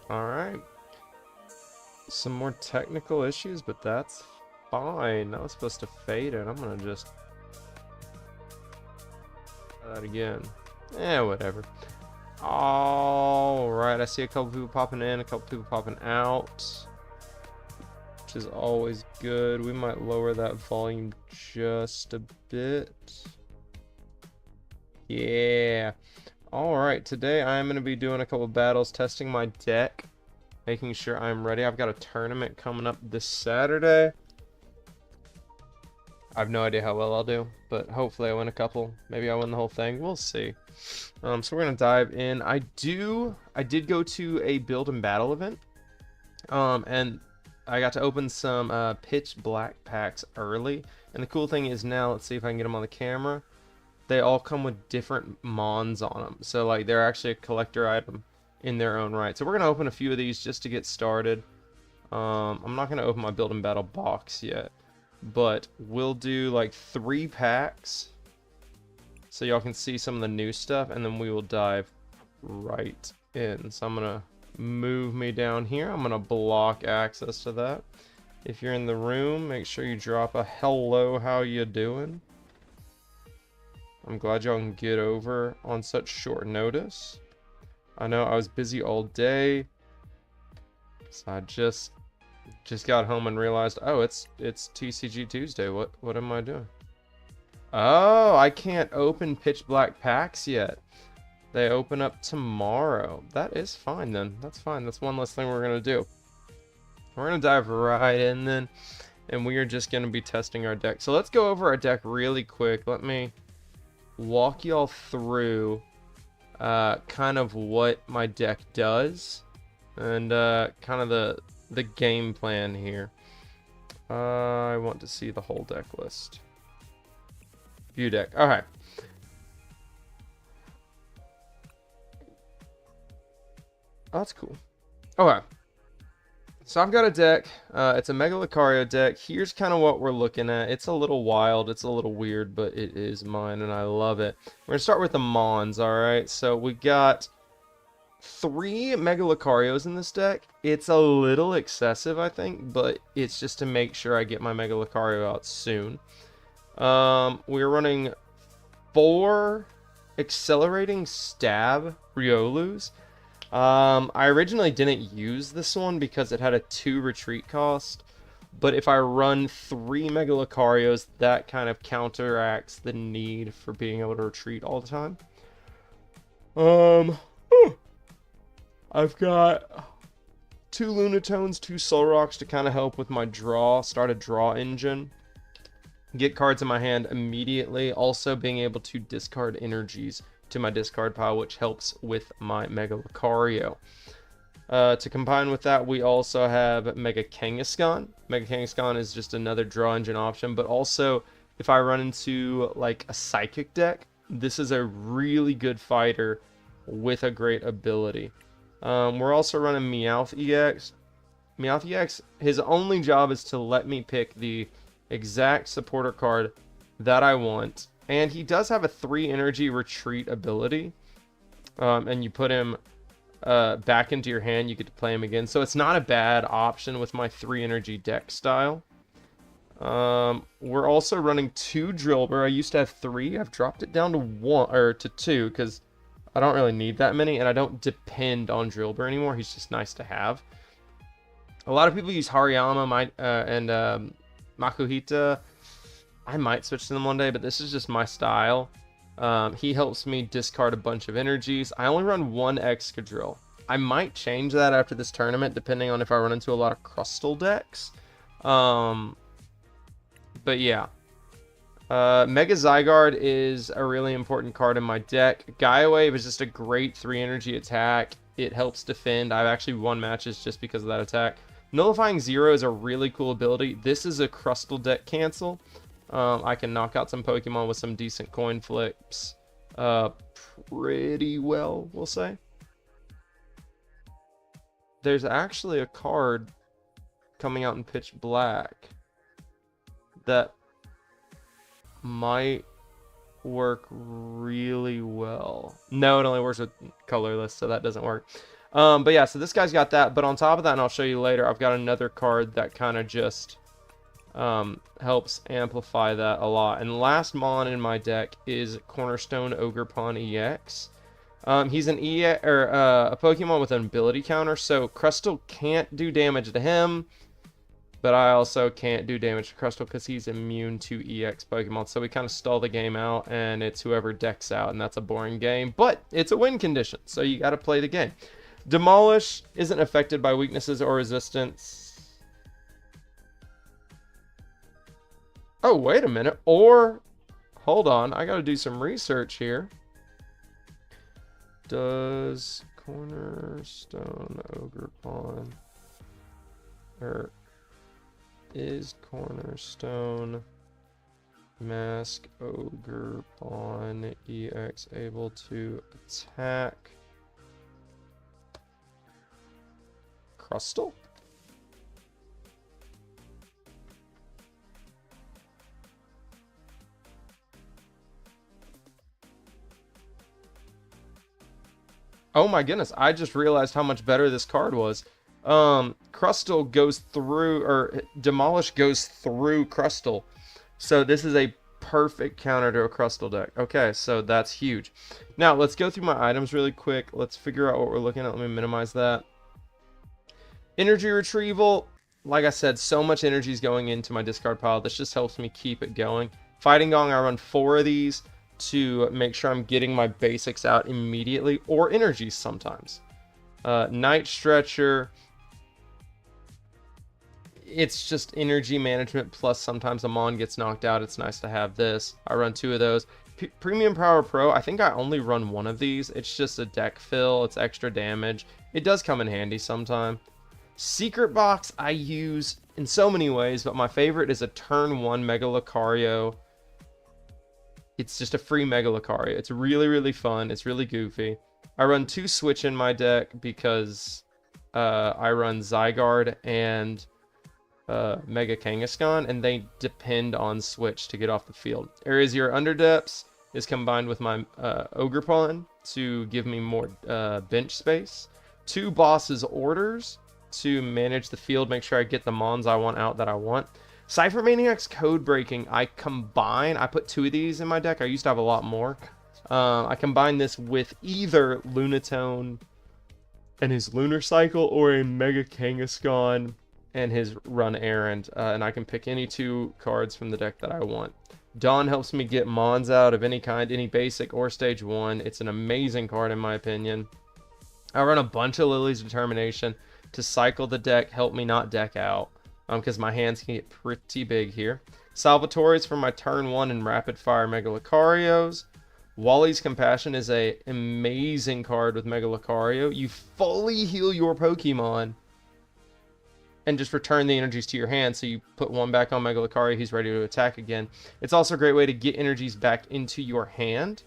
Alright. Some more technical issues, but that's fine. That was supposed to fade it. I'm gonna just try that again. Whatever. Alright, I see a couple people popping in, a couple people popping out, which is always good. We might lower that volume just a bit. Yeah. Alright, today I'm going to be doing a couple battles, testing my deck, making sure I'm ready. I've got a tournament coming up this Saturday. I have no idea how well I'll do, but hopefully I win a couple. Maybe I win the whole thing. We'll see. So we're gonna dive in. I did go to a build and battle event, and I got to open some pitch black packs early. And the cool thing is now, let's see if I can get them on the camera. They all come with different mons on them, so like they're actually a collector item in their own right. So we're gonna open a few of these just to get started. I'm not gonna open my build and battle box yet, but we'll do like 3 packs so y'all can see some of the new stuff, and then we will dive right in. So I'm gonna move me down here. I'm gonna block access to that. If you're in the room, make sure you drop a hello, how you doing? I'm glad y'all can get over on such short notice. I know I was busy all day, so I just got home and realized, oh, it's TCG Tuesday. What am I doing? Oh, I can't open pitch black packs yet. They open up tomorrow. That is fine then. That's fine. That's one less thing we're gonna do. We're gonna dive right in then, and we are just gonna be testing our deck. So let's go over our deck really quick. Let me walk y'all through kind of what my deck does, and kind of the game plan here. I want to see the whole deck list. View deck. Okay. Oh, that's cool. Okay. So I've got a deck. It's a Mega Lucario deck. Here's kind of what we're looking at. It's a little wild. It's a little weird, but it is mine, and I love it. We're going to start with the Mons, alright? So we got 3 Mega Lucarios in this deck. It's a little excessive, I think, but it's just to make sure I get my Mega Lucario out soon. We're running 4 Accelerating Stab Riolus. I originally didn't use this one because it had a 2 retreat cost, but if I run 3 Mega Lucarios, that kind of counteracts the need for being able to retreat all the time. I've got 2 Lunatones, 2 Solroks to kind of help with my draw, start a draw engine. Get cards in my hand immediately, also being able to discard energies to my discard pile, which helps with my Mega Lucario. To combine with that, we also have Mega Kangaskhan. Mega Kangaskhan is just another draw engine option, but also if I run into like a Psychic deck, this is a really good fighter with a great ability. We're also running Meowth EX. Meowth EX, his only job is to let me pick the exact supporter card that I want, and he does have a 3 energy retreat ability, and you put him back into your hand, you get to play him again, so it's not a bad option with my 3 energy deck style. We're also running 2 Drillbur. I used to have 3. I've dropped it down to 1 or to 2 because I don't really need that many, and I don't depend on Drillbur anymore. He's just nice to have. A lot of people use Hariyama and Makuhita. I might switch to them one day, but this is just my style. He helps me discard a bunch of energies. I only run 1 Excadrill. I might change that after this tournament, depending on if I run into a lot of Crustal decks. But yeah. Mega Zygarde is a really important card in my deck. Gaia Wave is just a great 3 energy attack. It helps defend. I've actually won matches just because of that attack. Nullifying Zero is a really cool ability. This is a Crustal deck cancel. I can knock out some Pokemon with some decent coin flips pretty well, we'll say. There's actually a card coming out in Pitch Black that might work really well. No, it only works with colorless, so that doesn't work. But yeah, so this guy's got that. But on top of that, and I'll show you later, I've got another card that kind of just helps amplify that a lot. And the last Mon in my deck is Cornerstone Ogerpon EX. He's an a Pokemon with an ability counter, so Crustle can't do damage to him, but I also can't do damage to Crustle because he's immune to EX Pokemon. So we kind of stall the game out, and it's whoever decks out, and that's a boring game. But it's a win condition, so you got to play the game. Demolish isn't affected by weaknesses or resistance. Oh, wait a minute. Or, hold on, I got to do some research here. Does Cornerstone Ogerpon, or is Cornerstone Mask Ogerpon EX able to attack Crustle? Oh my goodness, I just realized how much better this card was. Crustle goes through, or Demolish goes through Crustle. So this is a perfect counter to a Crustle deck. Okay, so that's huge. Now, let's go through my items really quick. Let's figure out what we're looking at. Let me minimize that. Energy Retrieval. Like I said, so much energy is going into my discard pile. This just helps me keep it going. Fighting Gong, I run 4 of these to make sure I'm getting my basics out immediately, or energies sometimes. Night Stretcher, it's just energy management, plus sometimes a Mon gets knocked out. It's nice to have this. I run 2 of those. Premium Power Pro, I think I only run 1 of these. It's just a deck fill. It's extra damage. It does come in handy sometime. Secret Box I use in so many ways, but my favorite is a turn 1 Mega Lucario. It's just a free Mega Lucario. It's really, really fun. It's really goofy. I run 2 Switch in my deck because I run Zygarde and Mega Kangaskhan, and they depend on Switch to get off the field. Erosier Underdepths is combined with my Ogerpon to give me more bench space. 2 Boss's Orders to manage the field, make sure I get the Mons I want out that I want. Cypher Maniac's Code Breaking, I put 2 of these in my deck. I used to have a lot more. I combine this with either Lunatone and his Lunar Cycle, or a Mega Kangaskhan and his Run Errand. And I can pick any 2 cards from the deck that I want. Dawn helps me get Mons out of any kind, any basic or stage 1. It's an amazing card in my opinion. I run a bunch of Lily's Determination to cycle the deck, help me not deck out. Because my hands can get pretty big here. Salvatore's for my turn 1 and rapid fire Mega Lucarios. Wally's Compassion is a amazing card with Mega Lucario. You fully heal your Pokemon and just return the energies to your hand. So you put 1 back on Mega Lucario, he's ready to attack again. It's also a great way to get energies back into your hand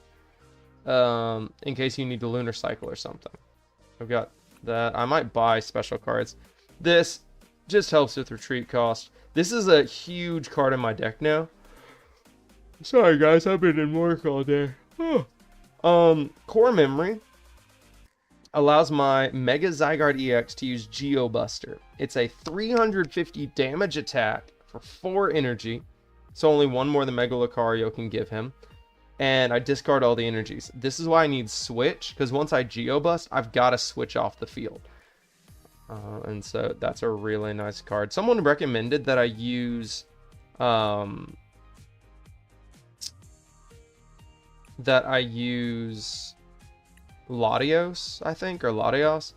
in case you need to Lunar Cycle or something. I've got that. I might buy special cards. This just helps with retreat cost. This is a huge card in my deck now. Sorry guys, I've been in work all day. Core Memory allows my Mega Zygarde EX to use Geobuster. It's a 350 damage attack for 4 energy, so only 1 more than Mega Lucario can give him. And I discard all the energies. This is why I need Switch, because once I Geobust, I've got to switch off the field. And so that's a really nice card. Someone recommended that I use Latios, I think, or Latios.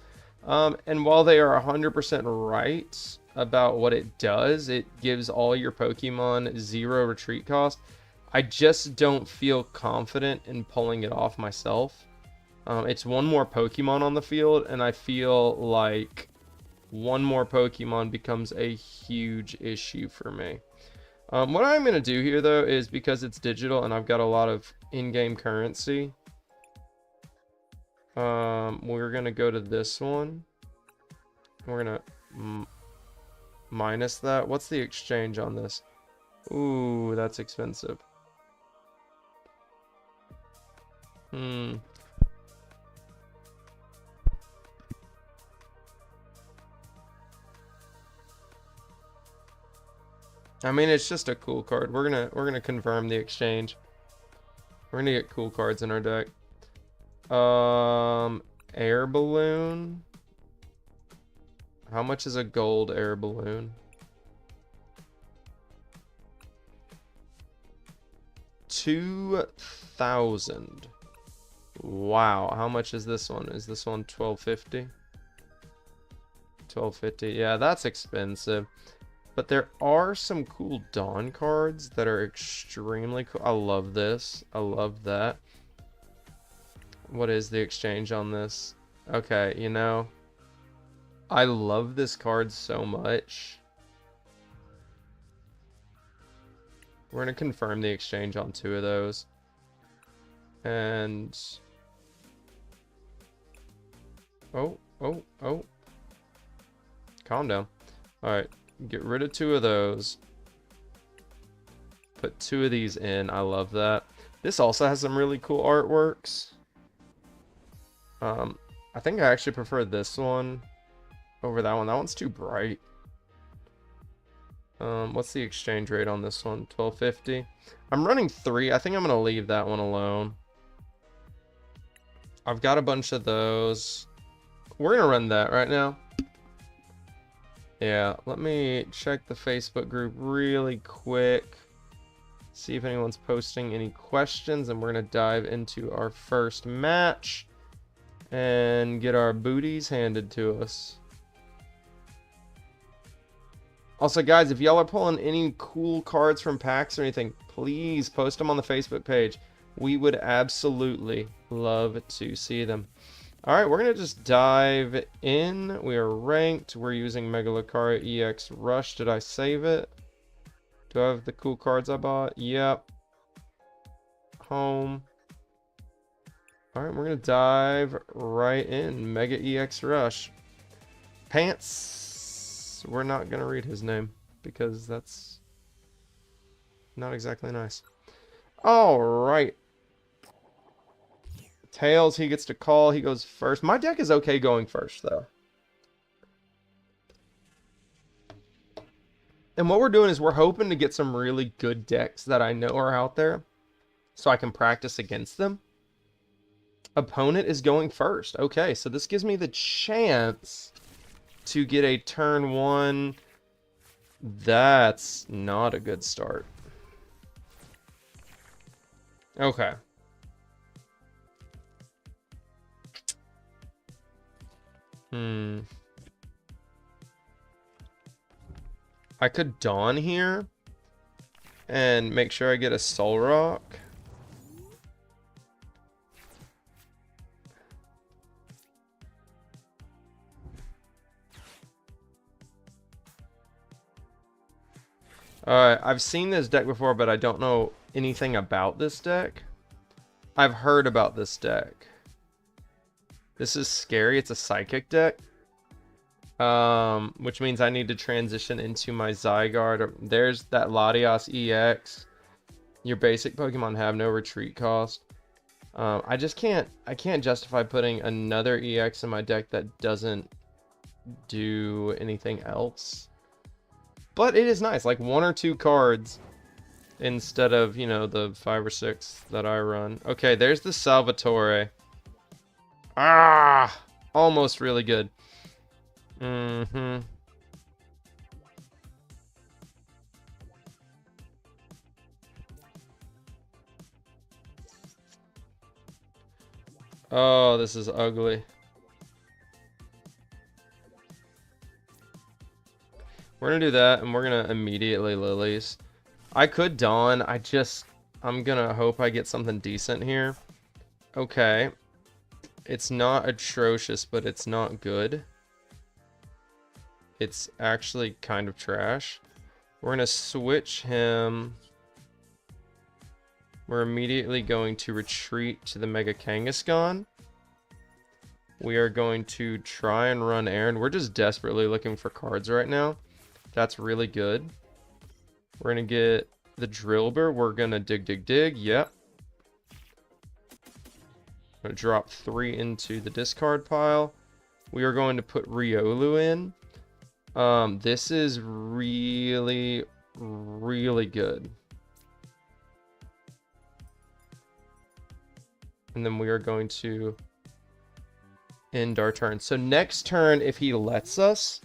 And while they are 100% right about what it does, it gives all your Pokemon 0 retreat cost. I just don't feel confident in pulling it off myself. It's 1 more Pokemon on the field, and I feel like 1 more Pokemon becomes a huge issue for me. What I'm going to do here, though, is because it's digital and I've got a lot of in-game currency, we're going to go to this one. We're going to minus that. What's the exchange on this? Ooh, that's expensive. I mean, it's just a cool card. We're gonna confirm the exchange. We're gonna get cool cards in our deck. Air balloon. How much is a gold air balloon? 2,000. Wow, how much is this one? Is this one 1250? 1250. Yeah, that's expensive. But there are some cool Dawn cards that are extremely cool. I love this. I love that. What is the exchange on this? Okay, you know, I love this card so much. We're going to confirm the exchange on 2 of those. And... Oh. Calm down. Alright, get rid of 2 of those. Put 2 of these in. I love that. This also has some really cool artworks. I think I actually prefer this one over that one. That one's too bright. What's the exchange rate on this one? 1250. I'm running 3. I think I'm gonna leave that one alone. I've got a bunch of those. We're gonna run that right now. Yeah, let me check the Facebook group really quick. See if anyone's posting any questions, and we're gonna dive into our first match and get our booties handed to us. Also, guys, if y'all are pulling any cool cards from packs or anything, please post them on the Facebook page. We would absolutely love to see them. Alright, we're going to just dive in. We are ranked. We're using Mega Lucario EX Rush. Did I save it? Do I have the cool cards I bought? Yep. Home. Alright, we're going to dive right in. Mega EX Rush. Pants. We're not going to read his name because that's not exactly nice. Alright. Tails, he gets to call. He goes first. My deck is okay going first, though. And what we're doing is we're hoping to get some really good decks that I know are out there so I can practice against them. Opponent is going first. Okay, so this gives me the chance to get a turn 1. That's not a good start. Okay. I could Dawn here and make sure I get a Soul Rock. Alright, I've seen this deck before, but I don't know anything about this deck. I've heard about this deck. This is scary. It's a Psychic deck. Which means I need to transition into my Zygarde. There's that Latias EX. Your basic Pokemon have no retreat cost. I can't justify putting another EX in my deck that doesn't do anything else. But it is nice, like 1 or 2 cards instead of, you know, the 5 or 6 that I run. Okay, there's the Salvatore. Ah! Almost really good. Oh, this is ugly. We're gonna do that, and we're gonna immediately Lilies. I could Dawn. I'm gonna hope I get something decent here. Okay. It's not atrocious, but it's not good. It's actually kind of trash. We're gonna switch him. We're immediately going to retreat to the Mega Kangaskhan. We are going to try and run Aaron. We're just desperately looking for cards right now. That's really good. We're going to get the Drillbur. We're going to dig. Yep. I'm going to drop 3 into the discard pile. We are going to put Riolu in. This is really really good. And then we are going to end our turn. So next turn, if he lets us,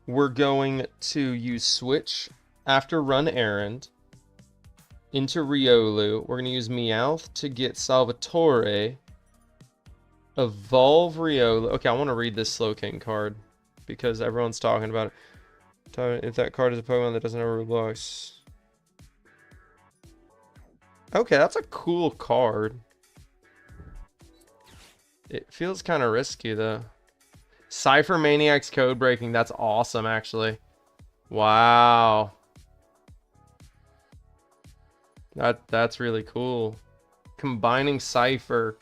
we're going to use Switch after Run Errand into Riolu. We're going to use Meowth to get Salvatore. Evolve Riolu. Okay, I want to read this Slowking card because everyone's talking about it. If that card is a Pokemon that doesn't have Roblox. Okay, that's a cool card. It feels kind of risky though. Cypher Maniac's code breaking. That's awesome, actually. Wow. That's really cool. Combining Cypher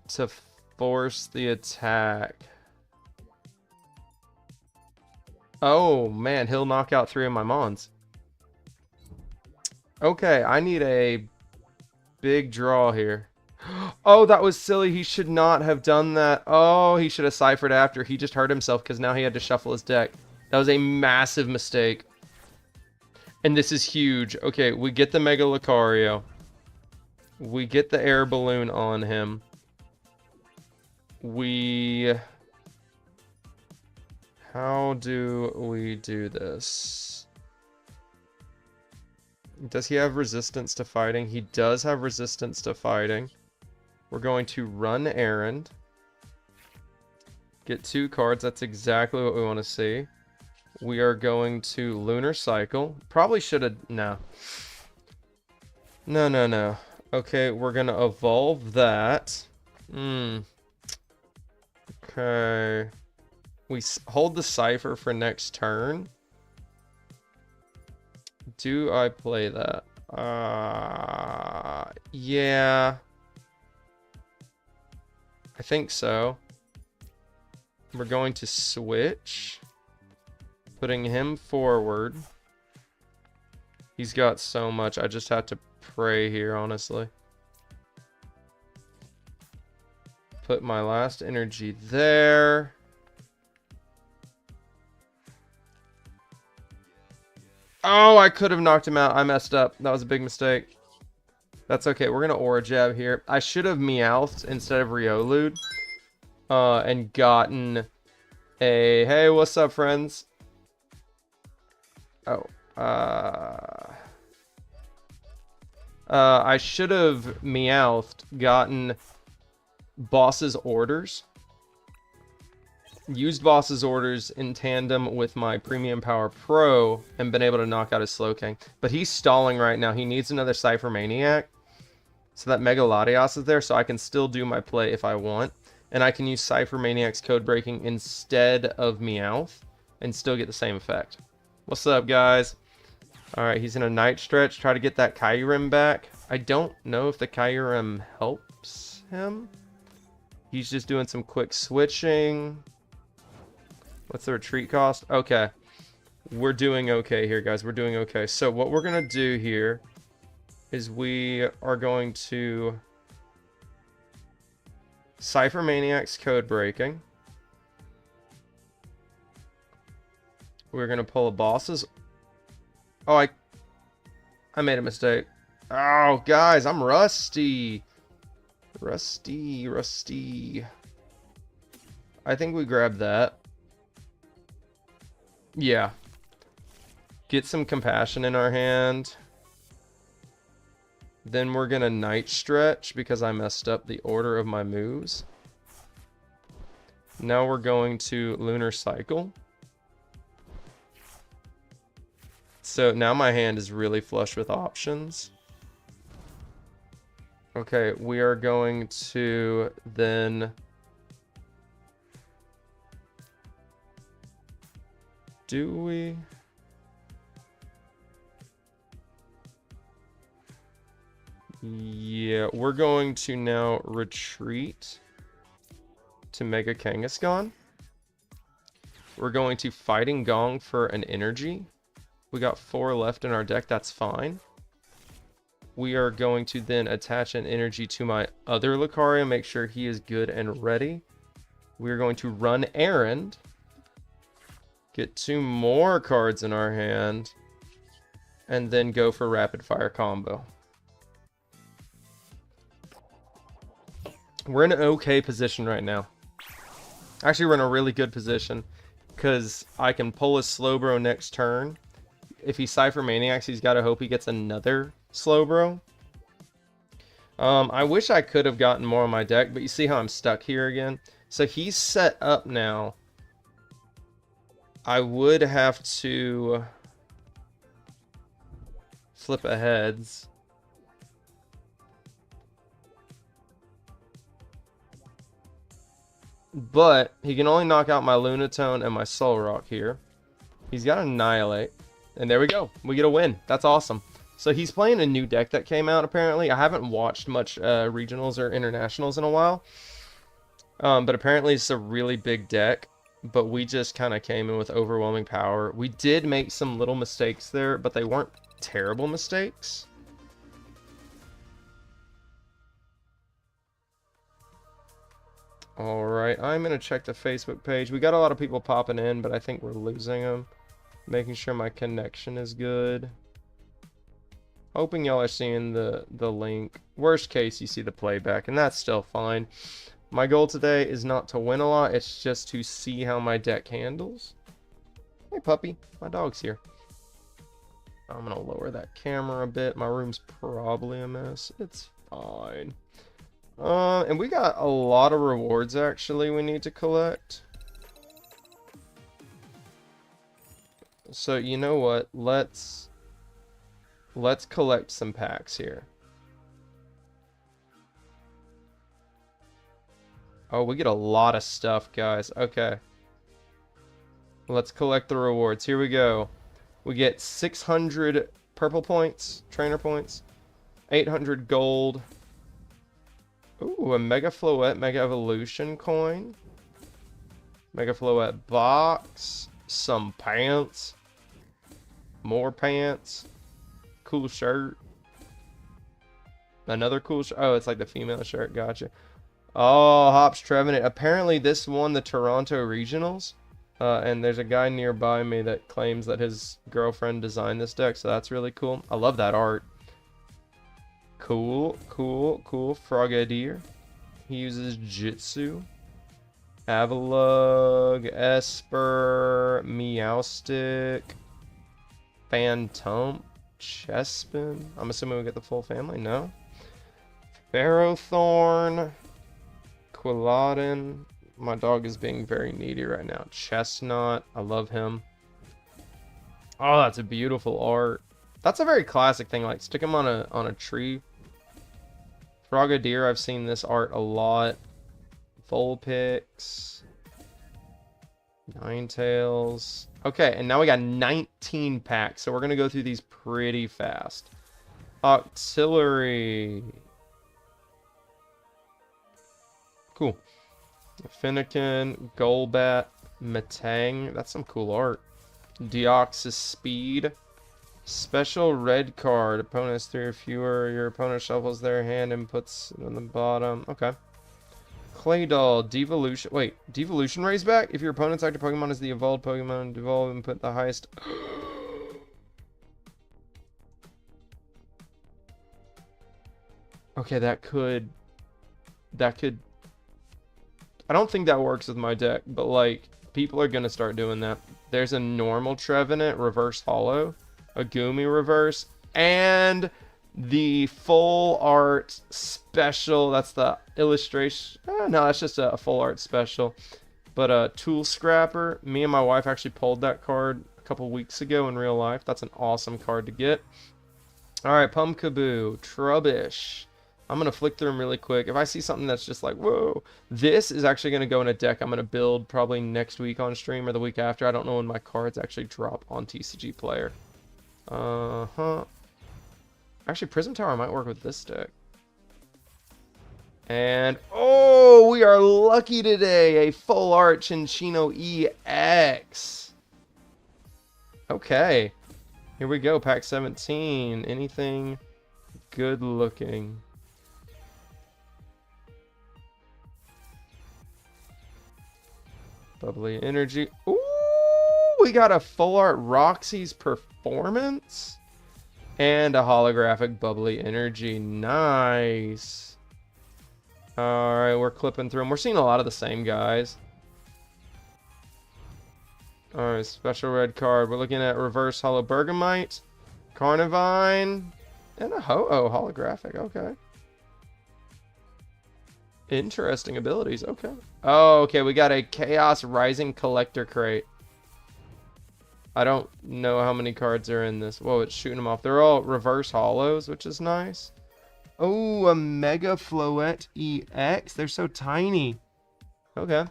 to force the attack. Oh man, he'll knock out 3 of my Mons. Okay, I need a big draw here. Oh, that was silly. He should not have done that. Oh, he should have ciphered after. He just hurt himself because now he had to shuffle his deck. That was a massive mistake. And this is huge. Okay, we get the Mega Lucario. We get the air balloon on him. How do we do this? Does he have resistance to fighting? He does have resistance to fighting. We're going to Run Errand. Get 2 cards. That's exactly what we want to see. We are going to Lunar Cycle. Probably should have... No. No. Okay, we're going to evolve that. Okay. We hold the Cypher for next turn. Do I play that? Yeah. I think so. We're going to switch. Putting him forward. He's got so much. I just have to pray here, honestly. Put my last energy there. Oh, I could have knocked him out. I messed up. That was a big mistake. That's okay. We're going to Aura Jab here. I should have Meowthed instead of Riolu'd. And gotten a... Hey, what's up, friends? Oh. I should have Meowthed, gotten Boss's Orders. Used Boss's Orders in tandem with my Premium Power Pro and been able to knock out his Slowking. But he's stalling right now. He needs another Cypher Maniac. So that Mega Latios is there, so I can still do my play if I want. And I can use Cypher Maniac's Code Breaking instead of Meowth and still get the same effect. What's up, guys? Alright, he's in a Night Stretch. Try to get that Kyurem back. I don't know if the Kyurem helps him. He's just doing some quick switching. What's the retreat cost? Okay. We're doing okay here, guys. We're doing okay. So what we're going to do here is we are going to Cypher Maniac's Code Breaking. We're going to pull a Boss's... Oh, I made a mistake. Oh, guys, I'm rusty. Rusty. I think we grabbed that. Yeah. Get some Compassion in our hand. Then we're going to Night Stretch because I messed up the order of my moves. Now we're going to Lunar Cycle. So now my hand is really flush with options. Okay, we are going to then... Do we... Yeah, we're going to now retreat to Mega Kangaskhan. We're going to Fighting Gong for an energy. We got 4 left in our deck, that's fine. We are going to then attach an energy to my other Lucario, make sure he is good and ready. We are going to Run Errand. Get 2 more cards in our hand. And then go for rapid fire combo. We're in an okay position right now. Actually, we're in a really good position. Because I can pull a Slowbro next turn. If he Cypher Maniacs, he's got to hope he gets another Slowbro. I wish I could have gotten more on my deck, but you see how I'm stuck here again? So he's set up now. I would have to flip a heads. But he can only knock out my Lunatone and my Solrock here. He's got Annihilate. And there we go. We get a win. That's awesome. So he's playing a new deck that came out, apparently. I haven't watched much regionals or internationals in a while. But apparently it's a really big deck. But we just kind of came in with overwhelming power. We did make some little mistakes there, but they weren't terrible mistakes. Alright, I'm going to check the Facebook page. We got a lot of people popping in, but I think we're losing them. Making sure my connection is good. Hoping y'all are seeing the link. Worst case, you see the playback, and that's still fine. My goal today is not to win a lot, it's just to see how my deck handles. Hey puppy, my dog's here. I'm going to lower that camera a bit. My room's probably a mess. It's fine. And we got a lot of rewards actually we need to collect. So you know what? Let's collect some packs here. Oh, we get a lot of stuff, guys. Okay. Let's collect the rewards. Here we go. We get 600 purple points, trainer points, 800 gold. Ooh, a Mega Floette, Mega Evolution coin. Mega Floette box. Some pants. More pants. Cool shirt. Another cool shirt. Oh, it's like the female shirt. Gotcha. Oh, Hops Trevenant. Apparently this won the Toronto Regionals. And there's a guy nearby me that claims that his girlfriend designed this deck. So that's really cool. I love that art. Cool, cool, cool. Frogadier. He uses Jitsu. Avalugg, Esper, Meowstic, Phantom, Chespin. I'm assuming we get the full family. No. Ferrothorn, Quilladin. My dog is being very needy right now. Chestnut. I love him. Oh, that's a beautiful art. That's a very classic thing. Like stick him on a tree. Frogadier. I've seen this art a lot. Vulpix. Ninetales. Okay, and now we got 19 packs, so we're gonna go through these pretty fast. Octillery. Cool. Finnegan, Golbat, Metang. That's some cool art. Deoxys Speed. Special red card. Opponent has 3 or fewer. Your opponent shuffles their hand and puts it on the bottom. Okay. Claydol, Devolution. Wait, Devolution raise back? If your opponent's active Pokemon is the evolved Pokemon, devolve and put the highest. Okay, that could. I don't think that works with my deck, but like, people are gonna start doing that. There's a normal Trevenant reverse holo, a Gumi reverse, and the full art special. That's the illustration. No, that's just a full art special. But Tool Scrapper. Me and my wife actually pulled that card a couple weeks ago in real life. That's an awesome card to get. Alright, Pumpkaboo, Trubbish. I'm going to flick through them really quick. If I see something that's just like, whoa, this is actually going to go in a deck I'm going to build probably next week on stream or the week after. I don't know when my cards actually drop on TCG Player. Actually, Prism Tower might work with this deck. And, oh, we are lucky today. A full art Cinccino EX. Okay. Here we go, pack 17. Anything good looking? Bubbly Energy. Ooh, we got a full art Roxy's Performance and a holographic Bubbly Energy. Nice. All right, we're clipping through them. We're seeing a lot of the same guys. All right, special red card. We're looking at reverse Hollow Bergamite, Carnivine, and a Ho-Oh holographic. Okay. Interesting abilities. Okay. Oh, okay. We got a Chaos Rising Collector Crate. I don't know how many cards are in this. Whoa, it's shooting them off. They're all reverse hollows, which is nice. Oh, a Mega Floette EX. They're so tiny. Okay.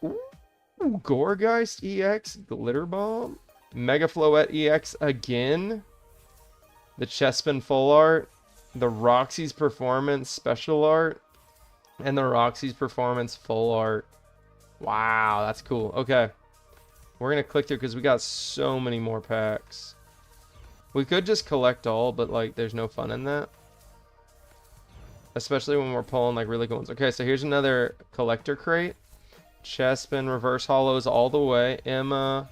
Ooh, Gourgeist EX Glitter Bomb. Mega Floette EX again. The Chespin Full Art. The Roxy's Performance Special Art. And the Roxy's Performance Full Art. Wow, that's cool. Okay. We're going to click through because we got so many more packs. We could just collect all, but like there's no fun in that. Especially when we're pulling like really cool ones. Okay, so here's another collector crate. Chespin, reverse hollows all the way. Emma,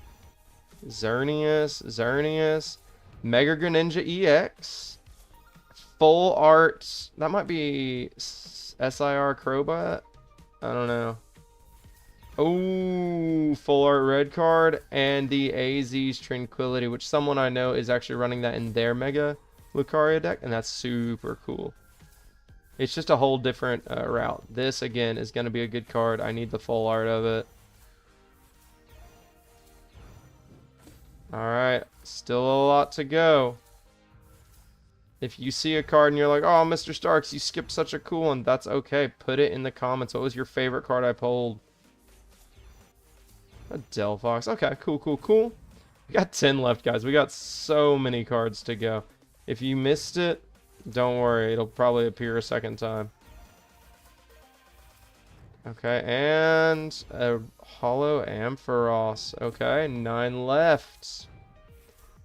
Xerneas, Mega Greninja EX. Full art. That might be SIR Crobat. I don't know. Oh, full art red card and the AZ's Tranquility, which someone I know is actually running that in their Mega Lucario deck, and that's super cool. It's just a whole different route. This, again, is going to be a good card. I need the full art of it. Alright, still a lot to go. If you see a card and you're like, oh, Mr. Starks, you skipped such a cool one, that's okay. Put it in the comments. What was your favorite card I pulled? A Delphox. Okay, cool. We got 10 left, guys. We got so many cards to go. If you missed it, don't worry. It'll probably appear a second time. Okay, and a Hollow Ampharos. Okay, 9 left.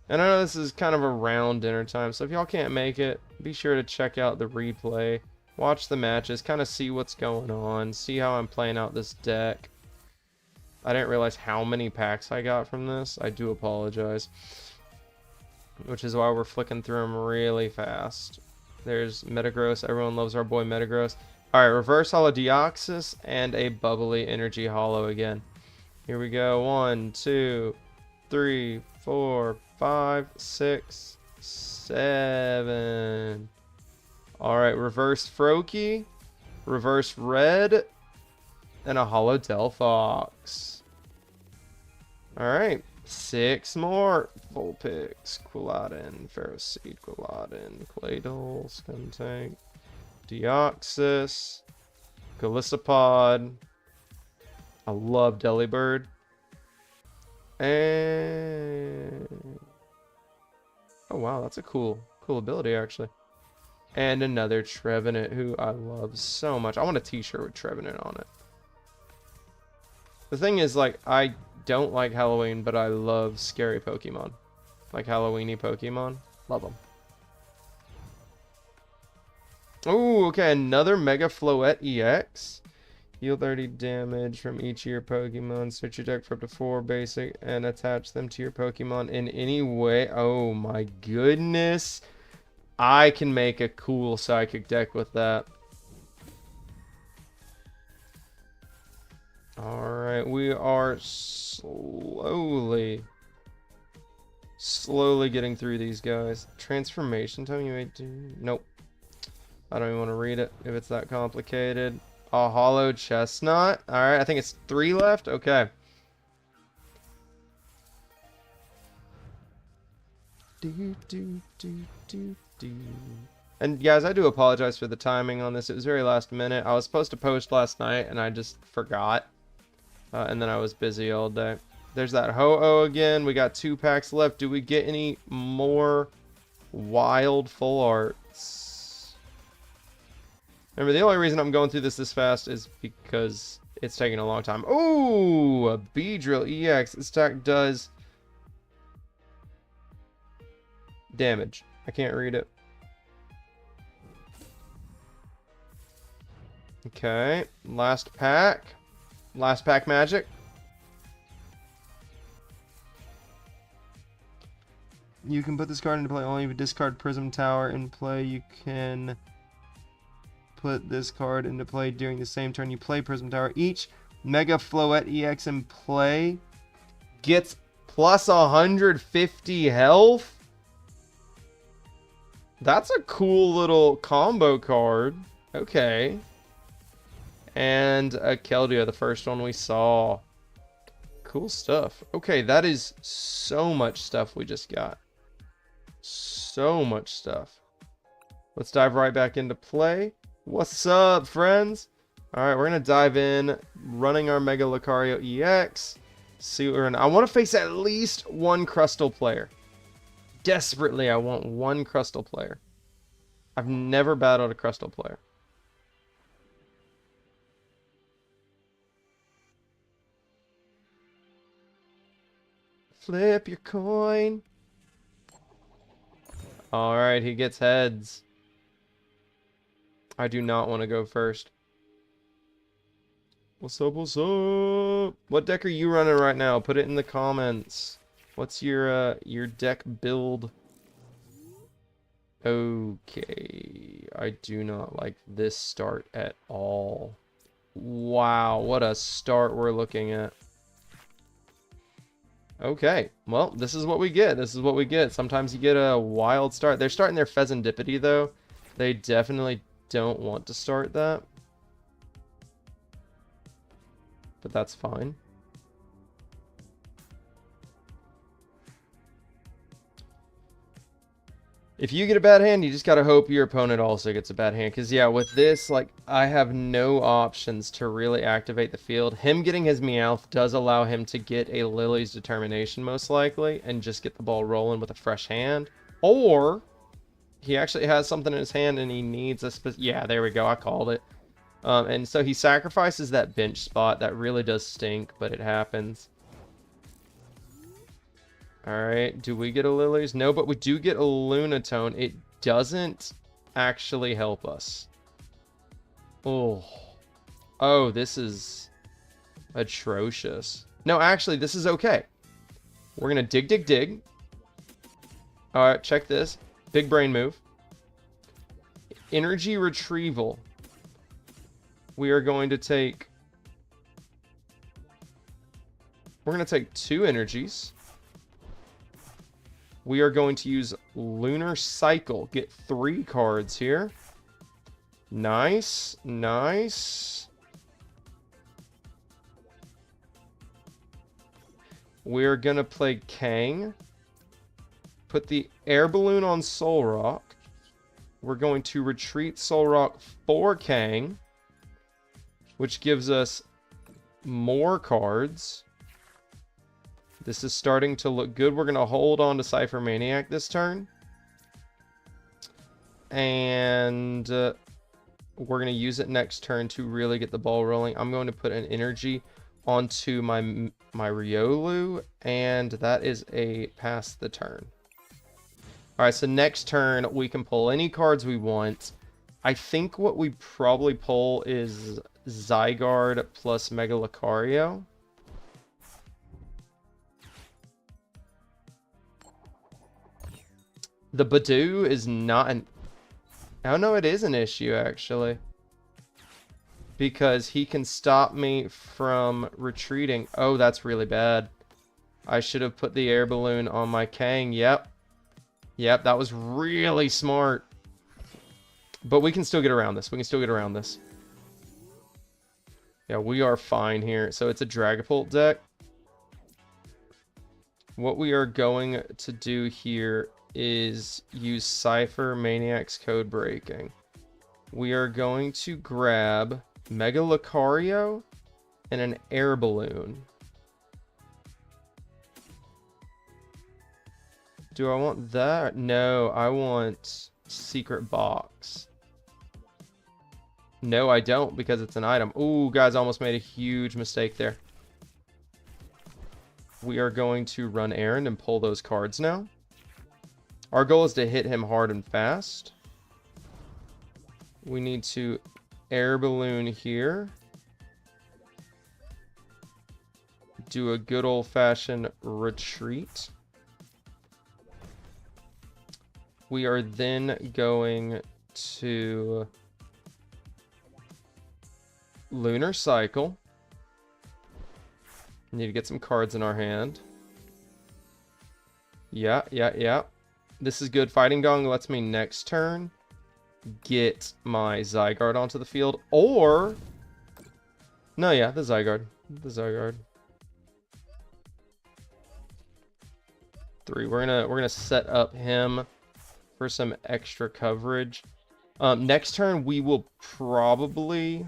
And I know this is kind of around dinner time, so if y'all can't make it, be sure to check out the replay. Watch the matches, kind of see what's going on, see how I'm playing out this deck. I didn't realize how many packs I got from this. I do apologize. Which is why we're flicking through them really fast. There's Metagross. Everyone loves our boy Metagross. Alright, reverse Hollow Deoxys and a Bubbly Energy Hollow again. Here we go. 1, 2, 3, 4, 5, 6, 7. Alright, reverse Froakie. Reverse Red. And a Hollow Delphox. Alright, 6 more. Vulpix, Quilladin, Ferroseed, Quilladin, Claydol, Skuntank, Deoxys, Golisopod. I love Delibird. And... oh wow, that's a cool ability actually. And another Trevenant, who I love so much. I want a t-shirt with Trevenant on it. The thing is, like, I don't like Halloween, but I love scary Pokemon. Like Halloweeny Pokemon. Love them. Ooh, okay, another Mega Floette EX. Heal 30 damage from each of your Pokemon. Search your deck for up to 4 basic and attach them to your Pokemon in any way. Oh my goodness. I can make a cool Psychic deck with that. Alright, we are slowly getting through these guys. Transformation time you may do. Nope. I don't even want to read it if it's that complicated. A Hollow Chestnut. Alright, I think it's 3 left. Okay. And guys, I do apologize for the timing on this. It was very last minute. I was supposed to post last night and I just forgot. And then I was busy all day. There's that Ho-Oh again. We got 2 packs left. Do we get any more wild full arts? Remember, the only reason I'm going through this fast is because it's taking a long time. Oh, a Beedrill EX. This attack does damage. I can't read it. Okay, last pack. Last pack magic. You can put this card into play only if you discard Prism Tower in play. You can put this card into play during the same turn you play Prism Tower. Each Mega Floette EX in play gets plus 150 health. That's a cool little combo card. Okay. And a Keldeo, the first one we saw. Cool stuff. Okay, that is so much stuff we just got. So much stuff. Let's dive right back into play. What's up, friends? Alright, we're going to dive in, running our Mega Lucario EX. See what we're in. I want to face at least one Crustle player. Desperately, I want one Crustle player. I've never battled a Crustle player. Flip your coin. Alright, he gets heads. I do not want to go first. What's up, what's up? What deck are you running right now? Put it in the comments. What's your deck build? Okay. I do not like this start at all. Wow, what a start we're looking at. Okay, well, this is what we get. This is what we get. Sometimes you get a wild start. They're starting their Pheasantipity, though. They definitely don't want to start that. But that's fine. If you get a bad hand, you just gotta hope your opponent also gets a bad hand. Because, yeah, with this, like, I have no options to really activate the field. Him getting his Meowth does allow him to get a Lily's Determination, most likely, and just get the ball rolling with a fresh hand. Or, he actually has something in his hand and he needs a yeah, there we go, I called it. And so he sacrifices that bench spot. That really does stink, but it happens. Alright, do we get a Lily's? No, but we do get a Lunatone. It doesn't actually help us. Oh. Oh, this is atrocious. No, actually, this is okay. We're going to dig. Alright, check this. Big brain move. Energy retrieval. We are going to take... We're going to take 2 energies. We are going to use Lunar Cycle. Get 3 cards here. Nice. Nice. We're going to play Kang. Put the Air Balloon on Solrock. We're going to retreat Solrock for Kang, which gives us more cards. This is starting to look good. We're going to hold on to Cypher Maniac this turn. And we're going to use it next turn to really get the ball rolling. I'm going to put an energy onto my Riolu, and that is a pass the turn. Alright, so next turn we can pull any cards we want. I think what we probably pull is Zygarde plus Mega Lucario. The Badoo is not an... Oh no, it is an issue, actually. Because he can stop me from retreating. Oh, that's really bad. I should have put the Air Balloon on my Kang. Yep. Yep, that was really smart. But we can still get around this. We can still get around this. Yeah, we are fine here. So it's a Dragapult deck. What we are going to do here is use Cypher Maniac's Code Breaking. We are going to grab Mega Lucario and an Air Balloon. Do I want that? No, I want Secret Box. No, I don't, because it's an item. Ooh, guys, almost made a huge mistake there. We are going to run errand and pull those cards now. Our goal is to hit him hard and fast. We need to Air Balloon here. Do a good old-fashioned retreat. we are then going to Lunar Cycle. Need to get some cards in our hand. Yeah. This is good. Fighting Gong lets me next turn get my Zygarde onto the field. Or... no, yeah, the Zygarde. The Zygarde. 3. We're gonna set up him for some extra coverage. Next turn we will probably...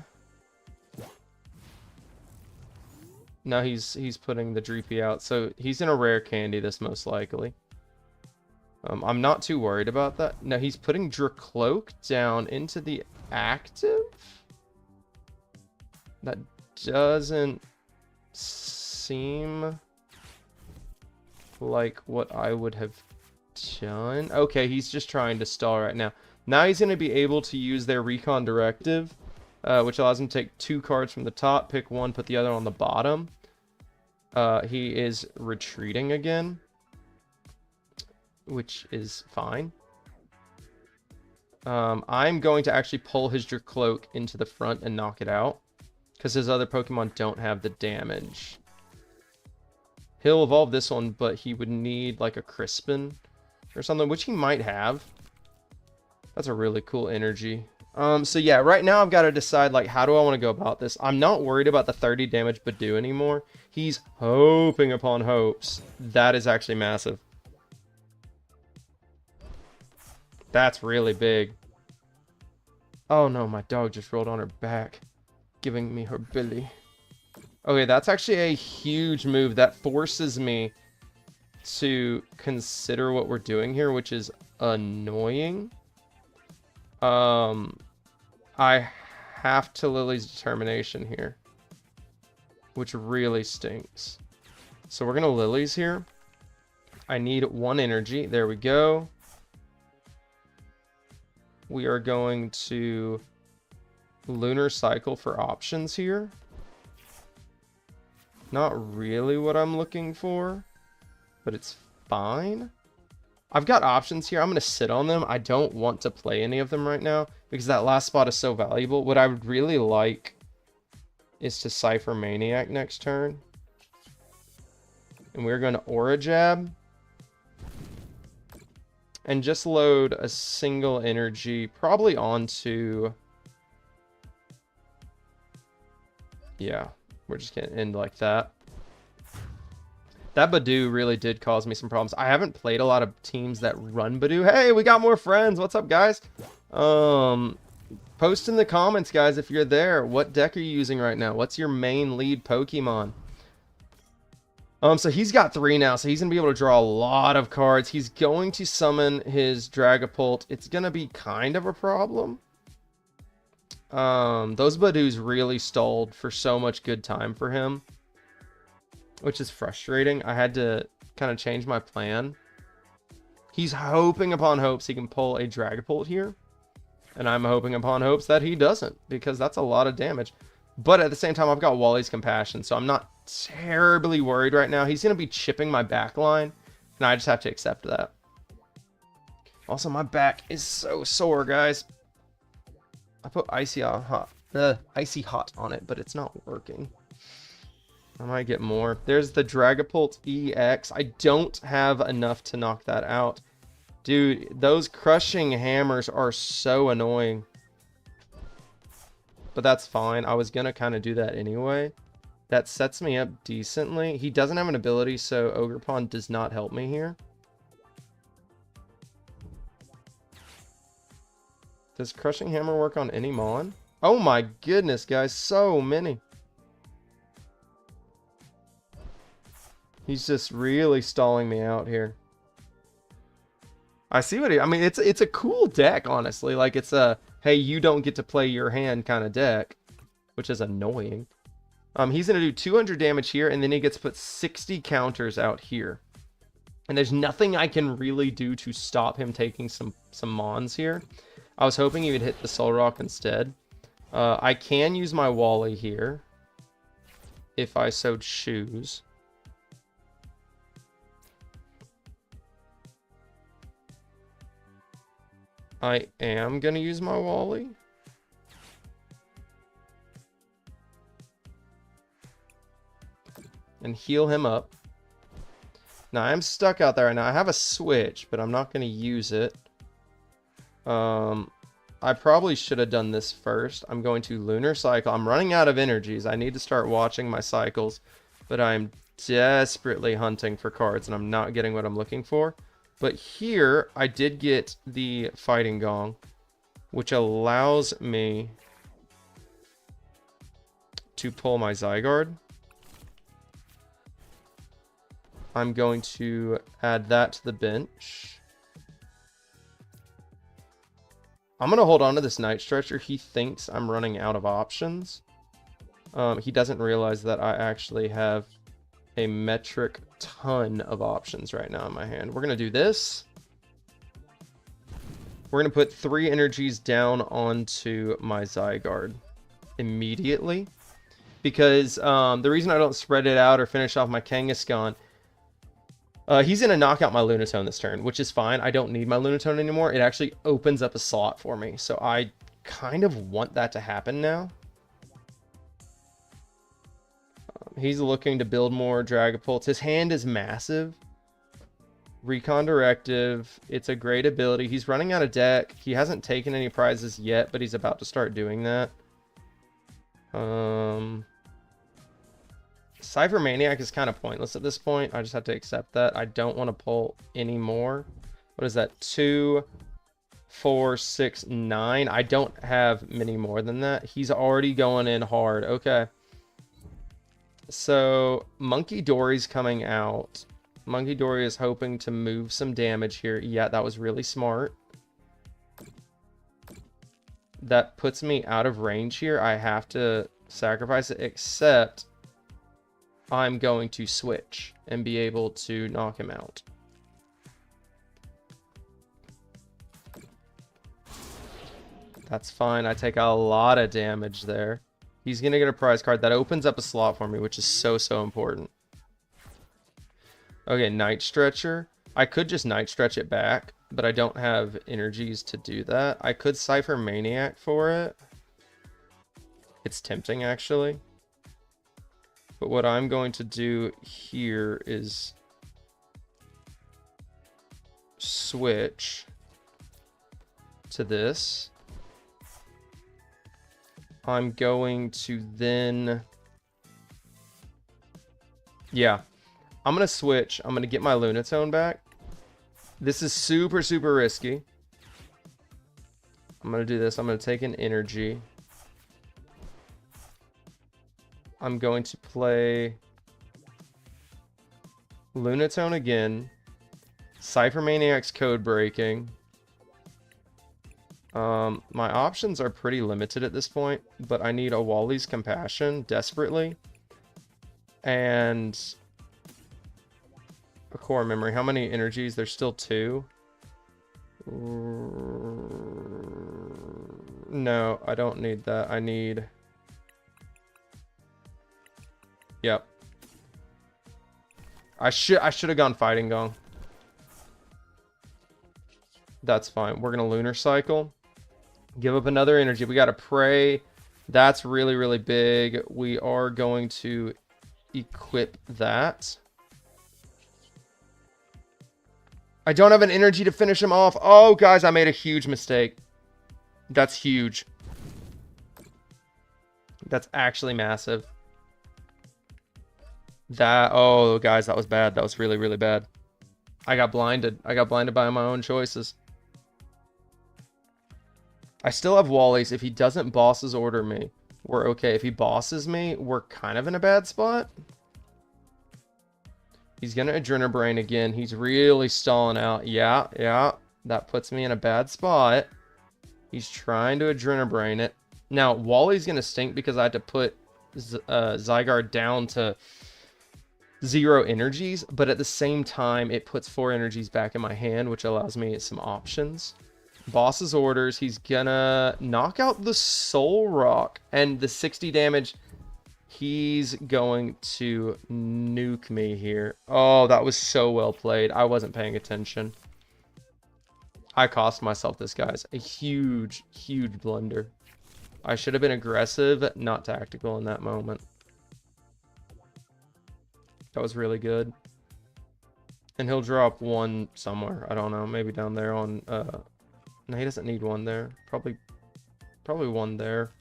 no, he's putting the Dreepy out, so he's in a rare candy this most likely. I'm not too worried about that. No, he's putting Dracloak down into the active? That doesn't seem like what I would have done. Okay, he's just trying to stall right now. Now he's going to be able to use their Recon Directive, which allows him to take 2 cards from the top, pick one, put the other on the bottom. He is retreating again, which is fine. I'm going to actually pull his Dracloak into the front and knock it out, because his other Pokemon don't have the damage. He'll evolve this one, but he would need like a Crispin or something, which he might have. That's a really cool energy. So yeah, right now I've got to decide, like, how do I want to go about this? I'm not worried about the 30 damage Badoo anymore. He's hoping upon hopes. That is actually massive. That's really big. Oh no, my dog just rolled on her back, giving me her billy. Okay, that's actually a huge move. That forces me to consider what we're doing here, which is annoying. I have to Lily's Determination here, which really stinks. So we're gonna Lily's here. I need 1 energy. There we go. We are going to Lunar Cycle for options here. Not really what I'm looking for, but it's fine. I've got options here. I'm going to sit on them. I don't want to play any of them right now because that last spot is so valuable. What I would really like is to Cypher Maniac next turn. And we're going to Aura Jab. And just load a single energy, probably onto... yeah, we're just going to end like that. That Badoo really did cause me some problems. I haven't played a lot of teams that run Badoo. Hey, we got more friends. What's up, guys? Post in the comments, guys, if you're there. What deck are you using right now? What's your main lead Pokemon? So he's got 3 now, so he's going to be able to draw a lot of cards. He's going to summon his Dragapult. It's going to be kind of a problem. Those Badoos really stalled for so much good time for him, which is frustrating. I had to kind of change my plan. He's hoping upon hopes he can pull a Dragapult here, and I'm hoping upon hopes that he doesn't, because that's a lot of damage. But at the same time, I've got Wally's Compassion, so I'm not terribly worried right now. He's going to be chipping my back line, and I just have to accept that. Also, my back is so sore, guys. I put Icy Hot on it, but it's not working. I might get more. There's the Dragapult EX. I don't have enough to knock that out. Dude, those crushing hammers are so annoying. But that's fine. I was going to kind of do that anyway. That sets me up decently. He doesn't have an ability, so Ogerpon does not help me here. Does Crushing Hammer work on any Mon? Oh my goodness, guys. So many. He's just really stalling me out here. I see what he... I mean, it's a cool deck, honestly. Like, it's a, hey, you don't get to play your hand kind of deck, which is annoying. He's going to do 200 damage here, and then he gets to put 60 counters out here. And there's nothing I can really do to stop him taking some Mons here. I was hoping he would hit the Solrock instead. I can use my Wally here, if I so choose. I am going to use my Wally. And heal him up. Now, I'm stuck out there. Now, I have a switch, but I'm not going to use it. I probably should have done this first. I'm going to Lunar Cycle. I'm running out of energies. I need to start watching my cycles, but I'm desperately hunting for cards, and I'm not getting what I'm looking for. But here, I did get the Fighting Gong, which allows me to pull my Zygarde. I'm going to add that to the bench. I'm going to hold on to this Night Stretcher. He thinks I'm running out of options. He doesn't realize that I actually have a metric ton of options right now in my hand. We're going to do this. We're going to put 3 energies down onto my Zygarde immediately. Because the reason I don't spread it out or finish off my Kangaskhan, he's going to knock out my Lunatone this turn, which is fine. I don't need my Lunatone anymore. It actually opens up a slot for me. So I kind of want that to happen now. He's looking to build more Dragapults. His hand is massive. Recon Directive. It's a great ability. He's running out of deck. He hasn't taken any prizes yet, but he's about to start doing that. Cypher Maniac is kind of pointless at this point. I just have to accept that. I don't want to pull any more. What is that? 2, 4, 6, 9. I don't have many more than that. He's already going in hard. Okay. So Monkey Dory's coming out. Monkey Dory is hoping to move some damage here. Yeah, that was really smart. That puts me out of range here. I have to sacrifice it, except I'm going to switch and be able to knock him out. That's fine. I take a lot of damage there. He's going to get a prize card. That opens up a slot for me, which is so important. Okay, Night Stretcher. I could just Night Stretch it back, but I don't have energies to do that. I could Cypher Maniac for it. It's tempting, actually. But what I'm going to do here is switch to this. I'm going to then... Yeah. I'm going to switch. I'm going to get my Lunatone back. This is super risky. I'm going to do this. I'm going to take an energy. I'm going to play Lunatone again. Cypher Maniac's Code Breaking. My options are pretty limited at this point, but I need a Wally's Compassion desperately. And a Core Memory. How many energies? There's still 2. No, I don't need that. I need... Yep. I should have gone Fighting Gong. That's fine. We're going to Lunar Cycle. Give up another energy. We got to pray. That's really big. We are going to equip that. I don't have an energy to finish him off. Oh, guys, I made a huge mistake. That's huge. That's actually massive. Oh, guys, that was bad. That was really bad. I got blinded. I got blinded by my own choices. I still have Wally's. If he doesn't bosses order me, we're okay. If he bosses me, we're kind of in a bad spot. He's going to Adrenabrain again. He's really stalling out. Yeah. That puts me in a bad spot. He's trying to Adrenabrain it. Now, Wally's going to stink because I had to put Zygarde down to 0 energies, but at the same time, it puts 4 energies back in my hand, which allows me some options. Boss's orders. He's gonna knock out the Soul Rock, and the 60 damage. He's going to nuke me here. Oh, that was so well played. I wasn't paying attention. I cost myself this, guys. A huge, huge blunder. I should have been aggressive, not tactical in that moment. That was really good. And he'll drop one somewhere. I don't know. Maybe down there on... No, he doesn't need one there. Probably one there.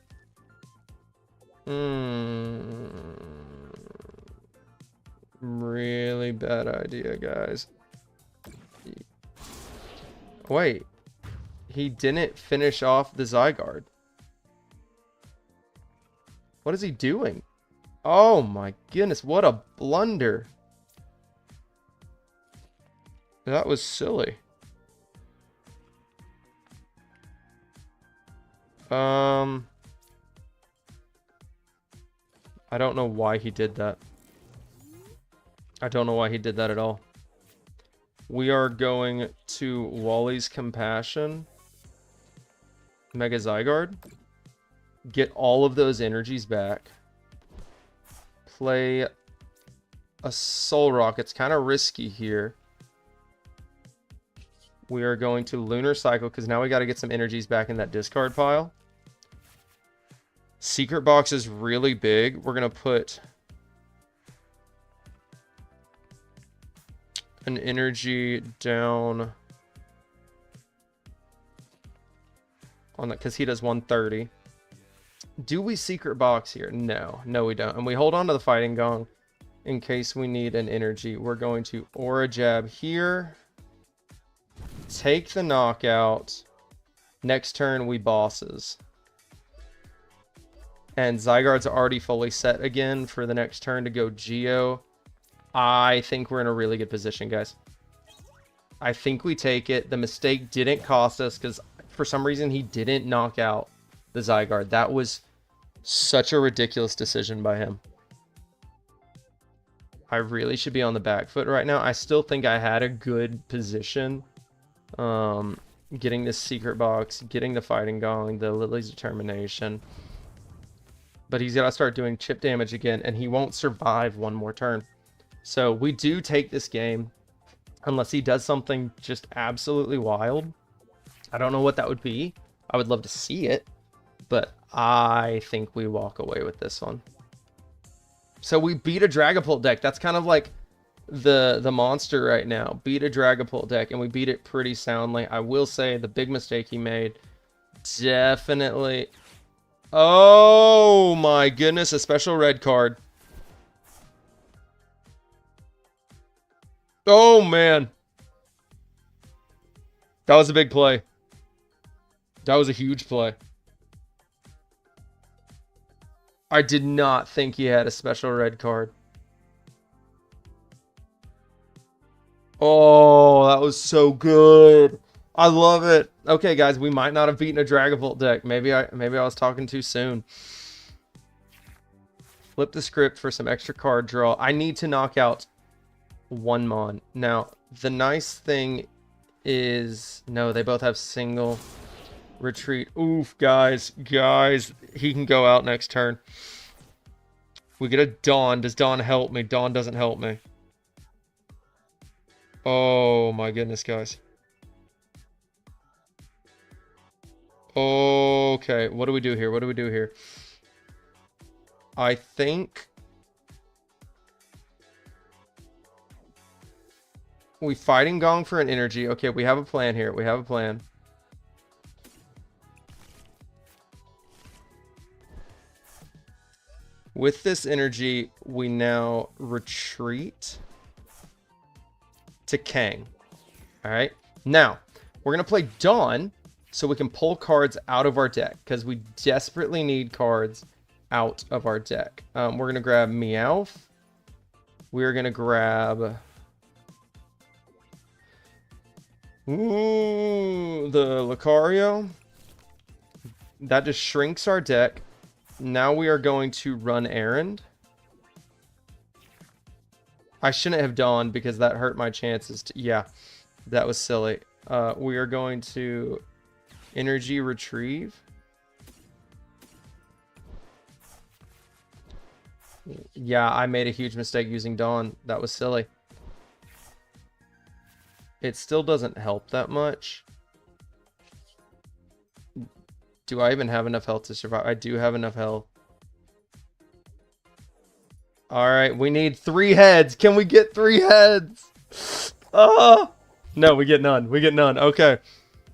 Really bad idea, guys. Wait. He didn't finish off the Zygarde. What is he doing? Oh my goodness, what a blunder. That was silly. I don't know why he did that. I don't know why he did that at all. We are going to Wally's Compassion. Mega Zygarde. Get all of those energies back. Play a Solrock. It's kind of risky here. We are going to Lunar Cycle because now we got to get some energies back in that discard pile. Secret Box is really big. We're going to put an energy down on that because he does 130. Do we Secret Box here? No. No, we don't. And we hold on to the Fighting Gong in case we need an energy. We're going to Aura Jab here. Take the knockout. Next turn, we bosses. And Zygarde's already fully set again for the next turn to go Geo. I think we're in a really good position, guys. I think we take it. The mistake didn't cost us because for some reason he didn't knock out the Zygarde. That was such a ridiculous decision by him. I really should be on the back foot right now. I still think I had a good position. Getting this Secret Box, getting the Fighting Gong, the Lily's Determination. But he's got to start doing chip damage again, and he won't survive one more turn. So we do take this game, unless he does something just absolutely wild. I don't know what that would be. I would love to see it, but I think we walk away with this one. So we beat a Dragapult deck. That's kind of like the monster right now. Beat a Dragapult deck, and we beat it pretty soundly. I will say the big mistake he made, definitely... Oh my goodness, a special red card. Oh man. That was a big play. That was a huge play. I did not think he had a special red card. Oh, that was so good. I love it. Okay, guys, we might not have beaten a Dragapult deck. Maybe I was talking too soon. Flip the script for some extra card draw. I need to knock out one Mon. Now, the nice thing is... No, they both have single retreat. Oof, guys. Guys, he can go out next turn. We get a Dawn. Does Dawn help me? Dawn doesn't help me. Oh, my goodness, guys. Okay, what do we do here? What do we do here? I think we Fighting Gong for an energy. Okay, we have a plan here. We have a plan. With this energy, we now retreat to Kang. All right. Now, we're going to play Dawn so we can pull cards out of our deck because we desperately need cards out of our deck. We're going to grab Meowth. We're going to grab... Ooh, the Lucario. That just shrinks our deck. Now we are going to run Errand. I shouldn't have Dawn because that hurt my chances. Yeah, that was silly. We are going to Energy Retrieve. Yeah, I made a huge mistake using Dawn. That was silly. It still doesn't help that much. Do I even have enough health to survive? I do have enough health. All right, we need 3 heads. Can we get 3 heads? Oh, no, we get none. We get none. Okay.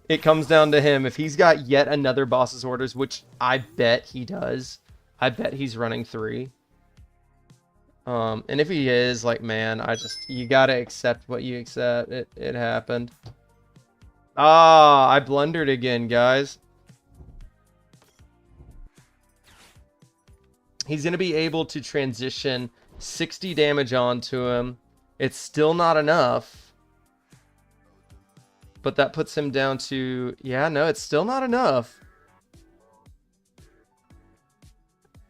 It comes down to him. If he's got yet another boss's orders, which I bet he does. I bet he's running 3. And if he is, like, man, you gotta accept what you accept. It happened. Ah, I blundered again, guys. He's going to be able to transition 60 damage onto him. It's still not enough. But that puts him down to... Yeah, no, it's still not enough.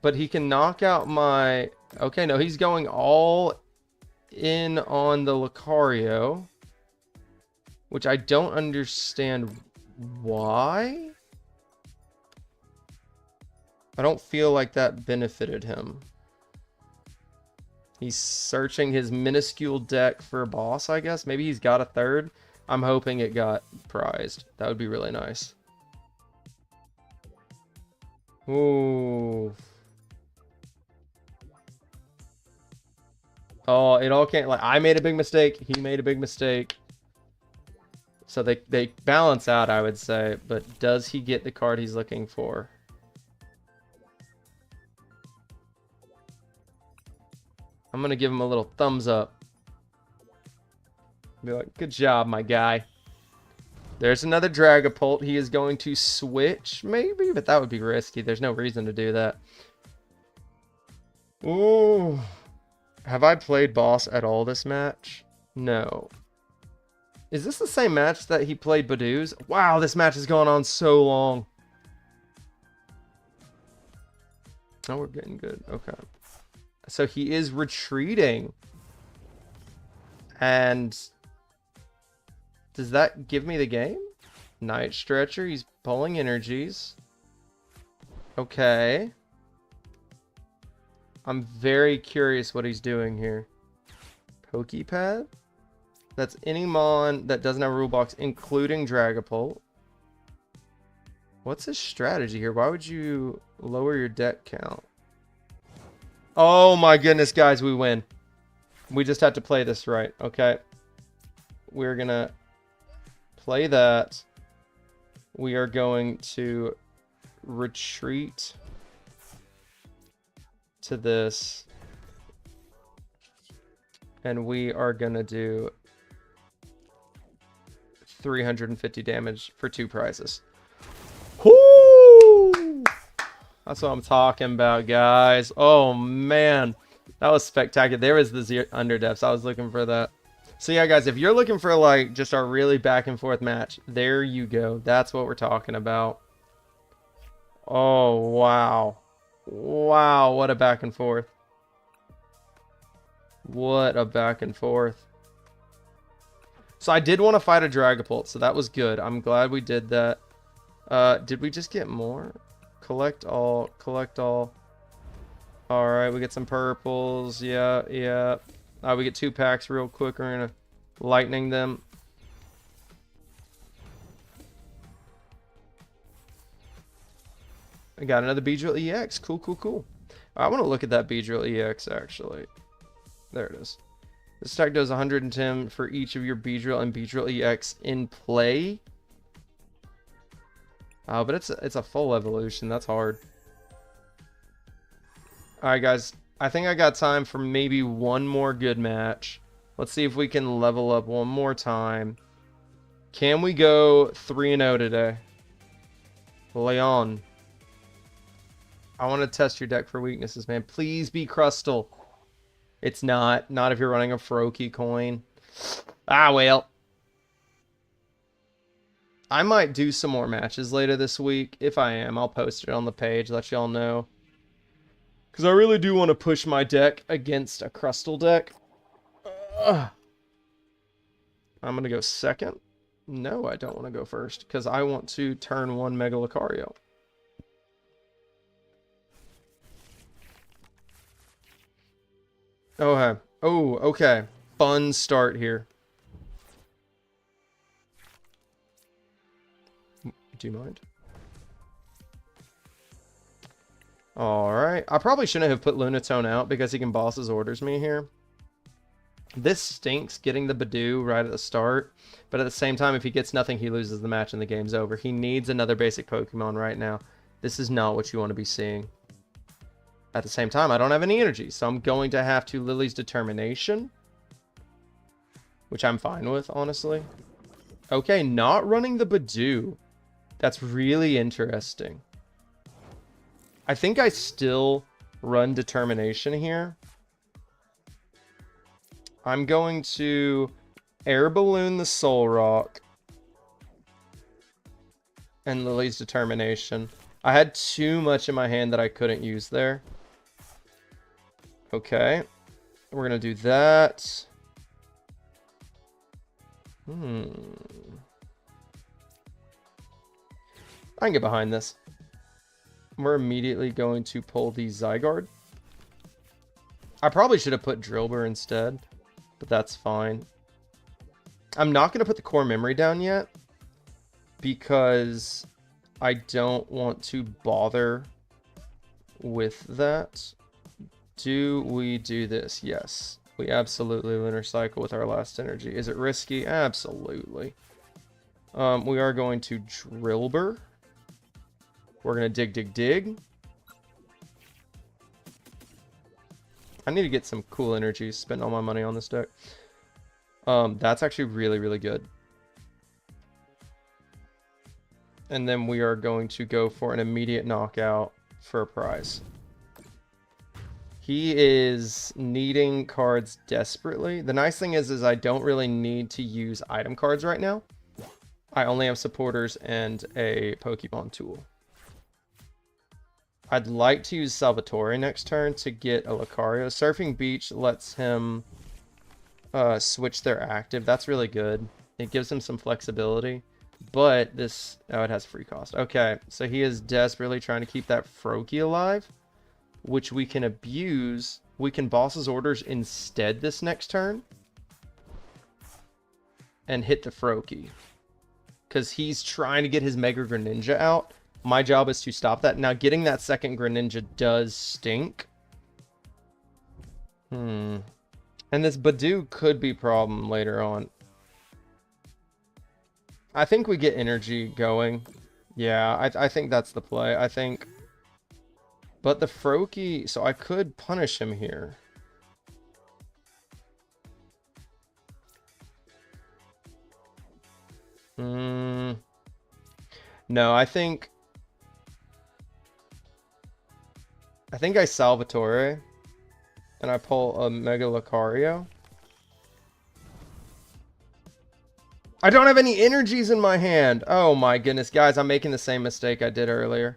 But he can knock out my... Okay, no, he's going all in on the Lucario. Which I don't understand why. I don't feel like that benefited him. He's searching his minuscule deck for a boss, I guess. Maybe he's got a 3rd. I'm hoping it got prized. That would be really nice. Ooh. Oh, it all can't... Like, I made a big mistake. He made a big mistake. So they balance out, I would say. But does he get the card he's looking for? I'm going to give him a little thumbs up. Be like, good job, my guy. There's another Dragapult. He is going to switch, maybe? But that would be risky. There's no reason to do that. Ooh. Have I played boss at all this match? No. Is this the same match that he played Badoo's? Wow, this match has gone on so long. Oh, we're getting good. Okay. So he is retreating. And does that give me the game? Night Stretcher. He's pulling energies. Okay. I'm very curious what he's doing here. Pokepad? That's any Mon that doesn't have a rule box, including Dragapult. What's his strategy here? Why would you lower your deck count? Oh my goodness, guys, we win. We just have to play this right, okay? We're gonna play that. We are going to retreat to this. And we are gonna do 350 damage for 2 prizes. Whoo! That's what I'm talking about, guys. Oh, man. That was spectacular. There was the underdepths. I was looking for that. So, yeah, guys, if you're looking for, like, just a really back-and-forth match, there you go. That's what we're talking about. Oh, wow. Wow, what a back-and-forth. What a back-and-forth. So I did want to fight a Dragapult, so that was good. I'm glad we did that. Did we just get more? Collect all. Collect all. Alright, we get some purples. Yeah, yeah. We get 2 packs real quick. We're going to lightning them. I got another Beedrill EX. Cool, cool, cool. I want to look at that Beedrill EX, actually. There it is. This attack does 110 for each of your Beedrill and Beedrill EX in play. But it's a full evolution. That's hard. Alright, guys. I think I got time for maybe one more good match. Let's see if we can level up one more time. Can we go 3-0 today? Leon. I want to test your deck for weaknesses, man. Please be Crustle. It's not. Not if you're running a Froakie coin. Ah, well. I might do some more matches later this week. If I am, I'll post it on the page, let y'all know. Because I really do want to push my deck against a Crustle deck. I'm going to go second. No, I don't want to go first. Because I want to turn 1 Mega Lucario. Okay. Oh, okay. Fun start here. Do you mind? Alright. I probably shouldn't have put Lunatone out because he can boss his orders me here. This stinks, getting the Budew right at the start. But at the same time, if he gets nothing, he loses the match and the game's over. He needs another basic Pokemon right now. This is not what you want to be seeing. At the same time, I don't have any energy, so I'm going to have to Lily's Determination. Which I'm fine with, honestly. Okay, not running the Budew. That's really interesting. I think I still run Determination here. I'm going to Air Balloon the Solrock. And Lily's Determination. I had too much in my hand that I couldn't use there. Okay. We're going to do that. I can get behind this. We're immediately going to pull the Zygarde. I probably should have put Drillbur instead, but that's fine. I'm not going to put the core memory down yet because I don't want to bother with that. Do we do this? Yes. We absolutely Lunar Cycle with our last energy. Is it risky? Absolutely. We are going to Drillbur. We're going to dig. I need to get some cool energies. Spend all my money on this deck. That's actually really, really good. And then we are going to go for an immediate knockout for a prize. He is needing cards desperately. The nice thing is I don't really need to use item cards right now. I only have supporters and a Pokemon tool. I'd like to use Salvatore next turn to get a Lucario. Surfing Beach lets him switch their active. That's really good. It gives him some flexibility. But this... Oh, it has free cost. Okay, so he is desperately trying to keep that Froakie alive, which we can abuse. We can boss his orders instead this next turn and hit the Froakie. Because he's trying to get his Mega Greninja out. My job is to stop that. Now, getting that second Greninja does stink. And this Budew could be a problem later on. I think we get energy going. Yeah, I think that's the play. I think... But the Froakie... So I could punish him here. No, I think I Salvatore. And I pull a Mega Lucario. I don't have any energies in my hand. Oh my goodness, guys, I'm making the same mistake I did earlier.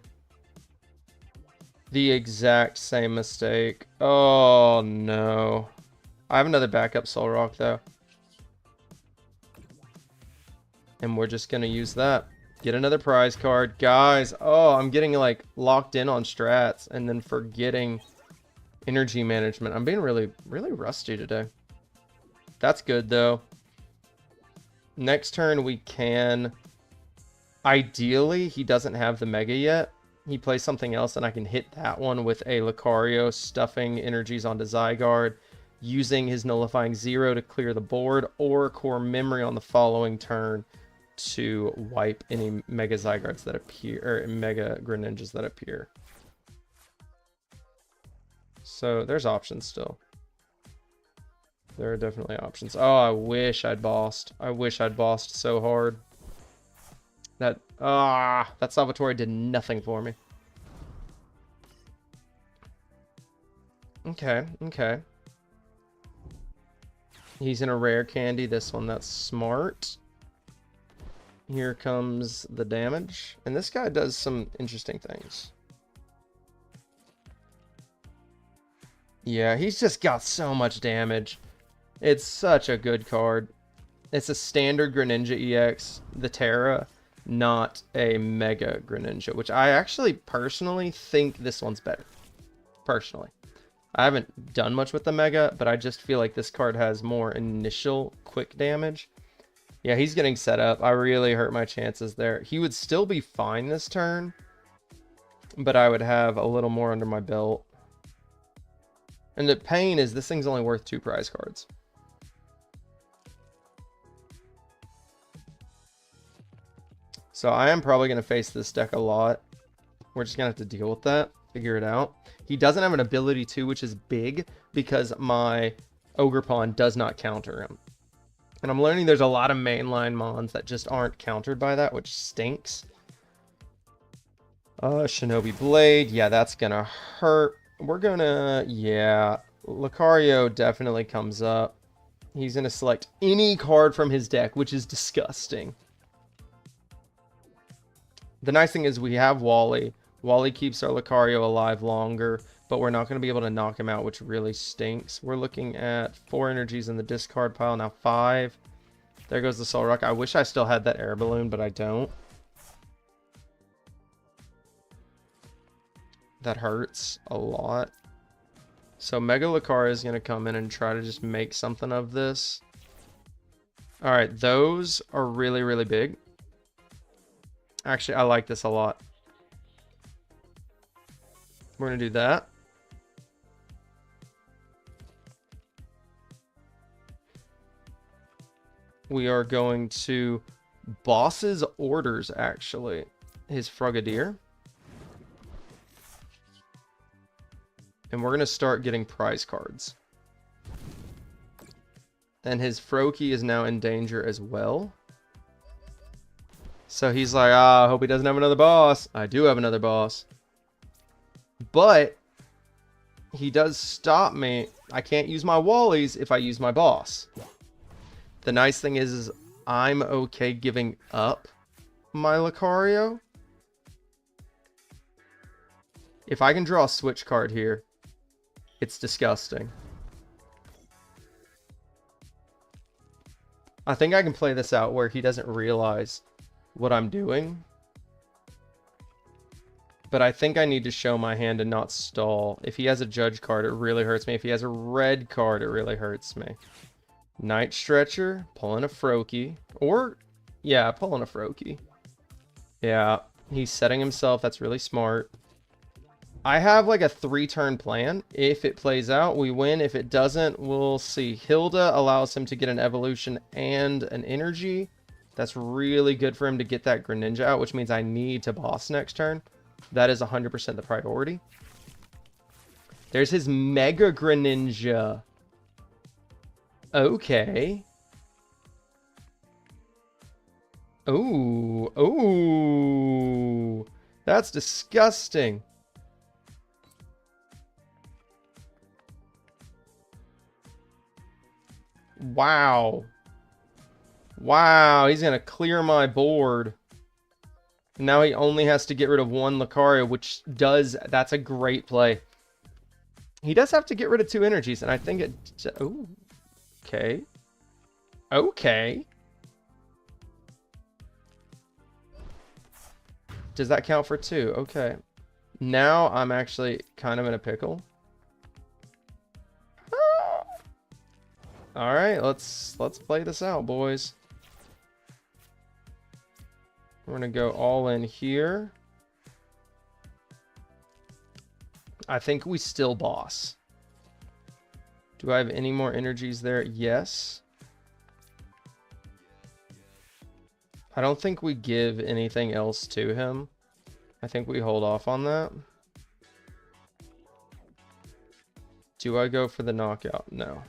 The exact same mistake. Oh no. I have another backup Solrock though. And we're just gonna use that. Get another prize card. Guys, oh, I'm getting like locked in on strats and then forgetting energy management. I'm being really, really rusty today. That's good though. Next turn we can... Ideally, he doesn't have the Mega yet. He plays something else and I can hit that one with a Lucario, stuffing energies onto Zygarde, using his Nullifying Zero to clear the board, or Core Memory on the following turn to wipe any Mega Zygardes that appear, or Mega Greninjas that appear. So there's options still. There are definitely options. Oh, I wish I'd bossed. I wish I'd bossed so hard. That Salvatore did nothing for me. Okay. He's in a rare candy. This one, that's smart. Here comes the damage. And this guy does some interesting things. Yeah, he's just got so much damage. It's such a good card. It's a standard Greninja EX, the Terra, not a Mega Greninja, which I actually personally think this one's better. Personally. I haven't done much with the Mega, but I just feel like this card has more initial quick damage. Yeah, he's getting set up. I really hurt my chances there. He would still be fine this turn but I would have a little more under my belt. And the pain is this thing's only worth 2 prize cards. So I am probably going to face this deck a lot. We're just going to have to deal with that. Figure it out. He doesn't have an ability too, which is big because my Ogerpon does not counter him. And I'm learning there's a lot of mainline mons that just aren't countered by that, which stinks. Shinobi Blade. Yeah, that's going to hurt. We're going to... Yeah. Lucario definitely comes up. He's going to select any card from his deck, which is disgusting. The nice thing is we have Wally. Wally keeps our Lucario alive longer, but we're not going to be able to knock him out, which really stinks. We're looking at 4 energies in the discard pile, now 5. There goes the Solrock. I wish I still had that air balloon, but I don't. That hurts a lot. So Mega Lucario is going to come in and try to just make something of this. Alright, those are really, really big. Actually, I like this a lot. We're going to do that. We are going to Boss's Orders, actually. His Frogadier. And we're going to start getting prize cards. And his Froakie is now in danger as well. So he's like, I hope he doesn't have another boss. I do have another boss. But he does stop me. I can't use my Wallies if I use my boss. The nice thing is I'm okay giving up my Lucario. If I can draw a switch card here, it's disgusting. I think I can play this out where he doesn't realize what I'm doing. But I think I need to show my hand and not stall. If he has a Judge card, it really hurts me. If he has a red card, it really hurts me. Night Stretcher, pulling a Froakie. Or, yeah, pulling a Froakie. Yeah, he's setting himself. That's really smart. I have like a 3-turn plan. If it plays out, we win. If it doesn't, we'll see. Hilda allows him to get an evolution and an energy. That's really good for him to get that Greninja out, which means I need to boss next turn. That is 100% the priority. There's his Mega Greninja. Okay. Ooh. Ooh. That's disgusting. Wow. Wow, he's going to clear my board. Now he only has to get rid of 1 Lucario, which does... That's a great play. He does have to get rid of 2 energies, and I think it... Ooh. Okay. Okay. Does that count for 2? Okay. Now I'm actually kind of in a pickle. All right, let's play this out, boys. We're gonna go all in here. I think we still boss. Do I have any more energies there? Yes. I don't think we give anything else to him. I think we hold off on that. Do I go for the knockout? No.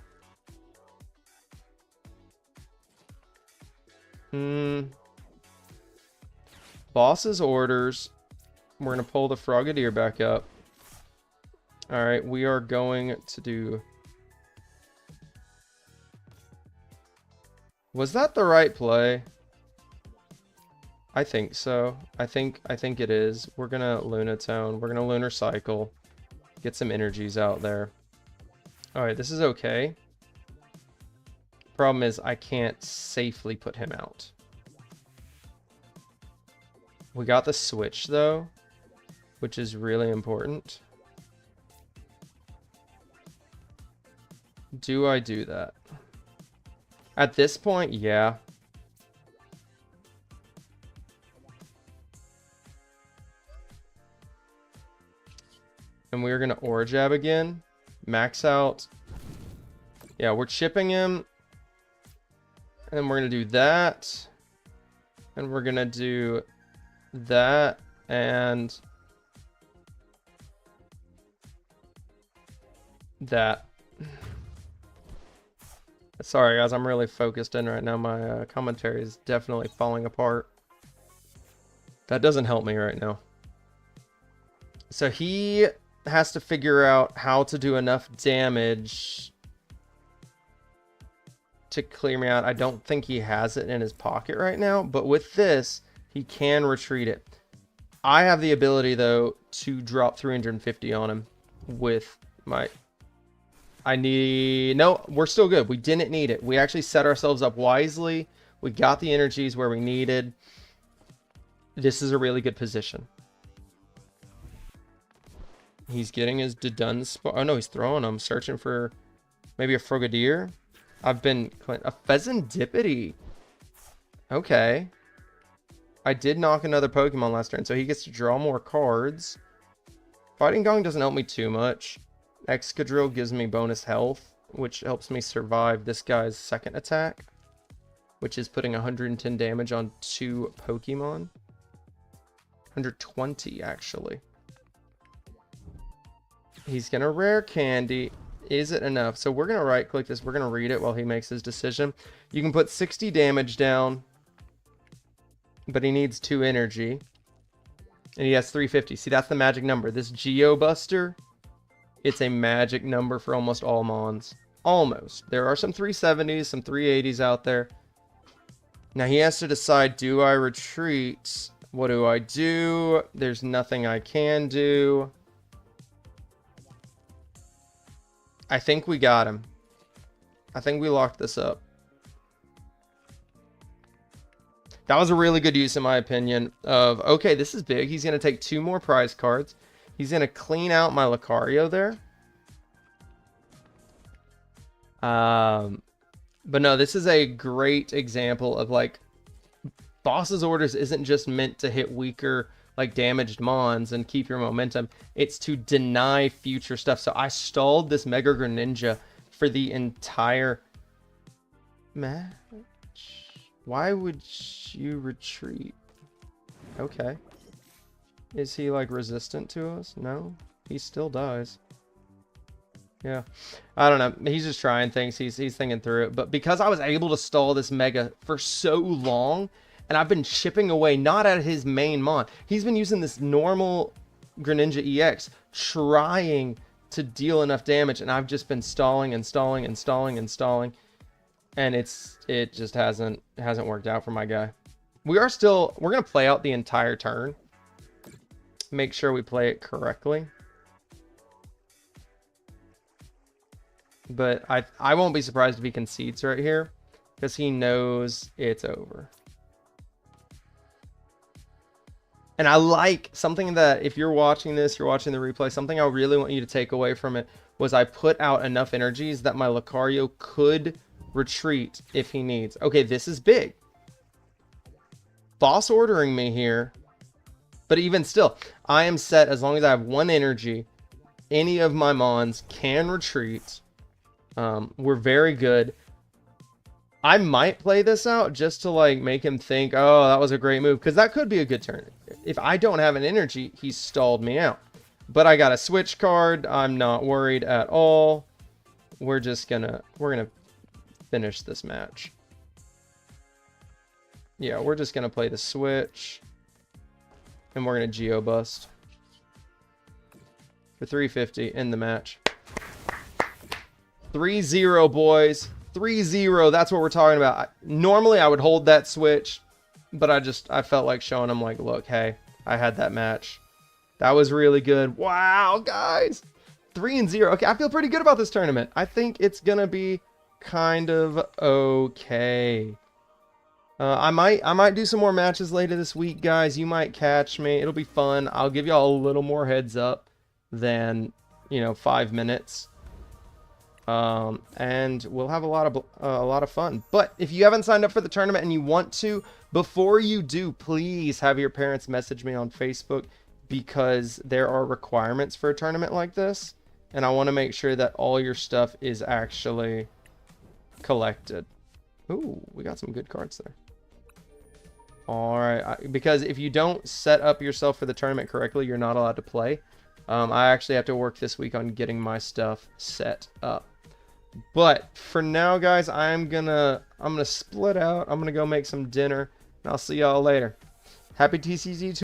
Boss's Orders. We're going to pull the Frogadier back up. Alright, we are going to do... Was that the right play? I think so. I think it is. We're going to Lunatone. We're going to Lunar Cycle. Get some energies out there. Alright, this is okay. Problem is, I can't safely put him out. We got the switch, though, which is really important. Do I do that? At this point, yeah. And we're going to Aura Jab again. Max out. Yeah, we're chipping him. And then we're going to do that. And we're going to do that. And that. Sorry, guys. I'm really focused in right now. My commentary is definitely falling apart. That doesn't help me right now. So he has to figure out how to do enough damage to clear me out. I don't think he has it in his pocket right now, but with this, he can retreat it. I have the ability, though, to drop 350 on him with my... No, we're still good. We didn't need it. We actually set ourselves up wisely. We got the energies where we needed. This is a really good position. He's getting his Dedun spot. Oh, no, he's throwing them. Searching for maybe a Frogadier. A Pheasantipity. Okay. I did knock another Pokemon last turn, so he gets to draw more cards. Fighting Gong doesn't help me too much. Excadrill gives me bonus health, which helps me survive this guy's second attack, which is putting 110 damage on 2 Pokemon. 120, actually. He's going to rare candy. Is it enough? So we're going to right click this. We're going to read it while he makes his decision. You can put 60 damage down, but he needs 2 energy. And he has 350. See, that's the magic number. This Geobuster, it's a magic number for almost all Mons. Almost. There are some 370s, some 380s out there. Now he has to decide, do I retreat? What do I do? There's nothing I can do. I think we got him. I think we locked this up. That was a really good use, in my opinion, of, okay, this is big. He's going to take 2 more prize cards. He's going to clean out my Lucario there. But no, this is a great example of, like, Boss's Orders isn't just meant to hit weaker, like, damaged Mons and keep your momentum. It's to deny future stuff. So I stalled this Mega Greninja for the entire match. Why would you retreat? Okay. Is he, like, resistant to us? No. He still dies. Yeah. I don't know. He's just trying things. He's thinking through it. But because I was able to stall this Mega for so long, and I've been chipping away, not at his main Mon. He's been using this normal Greninja EX, trying to deal enough damage, and I've just been stalling and stalling and stalling and stalling. And it just hasn't worked out for my guy. We're going to play out the entire turn. Make sure we play it correctly. But I won't be surprised if he concedes right here, because he knows it's over. And I like something that, if you're watching this, you're watching the replay, something I really want you to take away from it was I put out enough energies that my Lucario could retreat if he needs. Okay, this is big. Boss ordering me here. But even still, I am set as long as I have 1 energy. Any of my Mons can retreat. We're very good. I might play this out just to, like, make him think, oh, that was a great move. Because that could be a good turn. If I don't have an energy, he stalled me out. But I got a switch card. I'm not worried at all. We're gonna finish this match. Yeah, we're just gonna play the switch. And we're gonna Geobust. For 350 in the match. 3-0, boys. 3-0. That's what we're talking about. Normally, I would hold that switch. But I felt like showing him, like, look, hey, I had that match. That was really good. Wow, guys. 3-0. Okay, I feel pretty good about this tournament. I think it's going to be kind of okay. I might do some more matches later this week, guys. You might catch me. It'll be fun. I'll give y'all a little more heads up than, 5 minutes. And we'll have a lot of fun. But if you haven't signed up for the tournament and you want to, before you do, please have your parents message me on Facebook. because there are requirements for a tournament like this, and I want to make sure that all your stuff is actually collected. Ooh, we got some good cards there. All right, because if you don't set up yourself for the tournament correctly, you're not allowed to play. I actually have to work this week on getting my stuff set up. But for now, guys, I'm gonna split out. I'm gonna go make some dinner, and I'll see y'all later. Happy TCG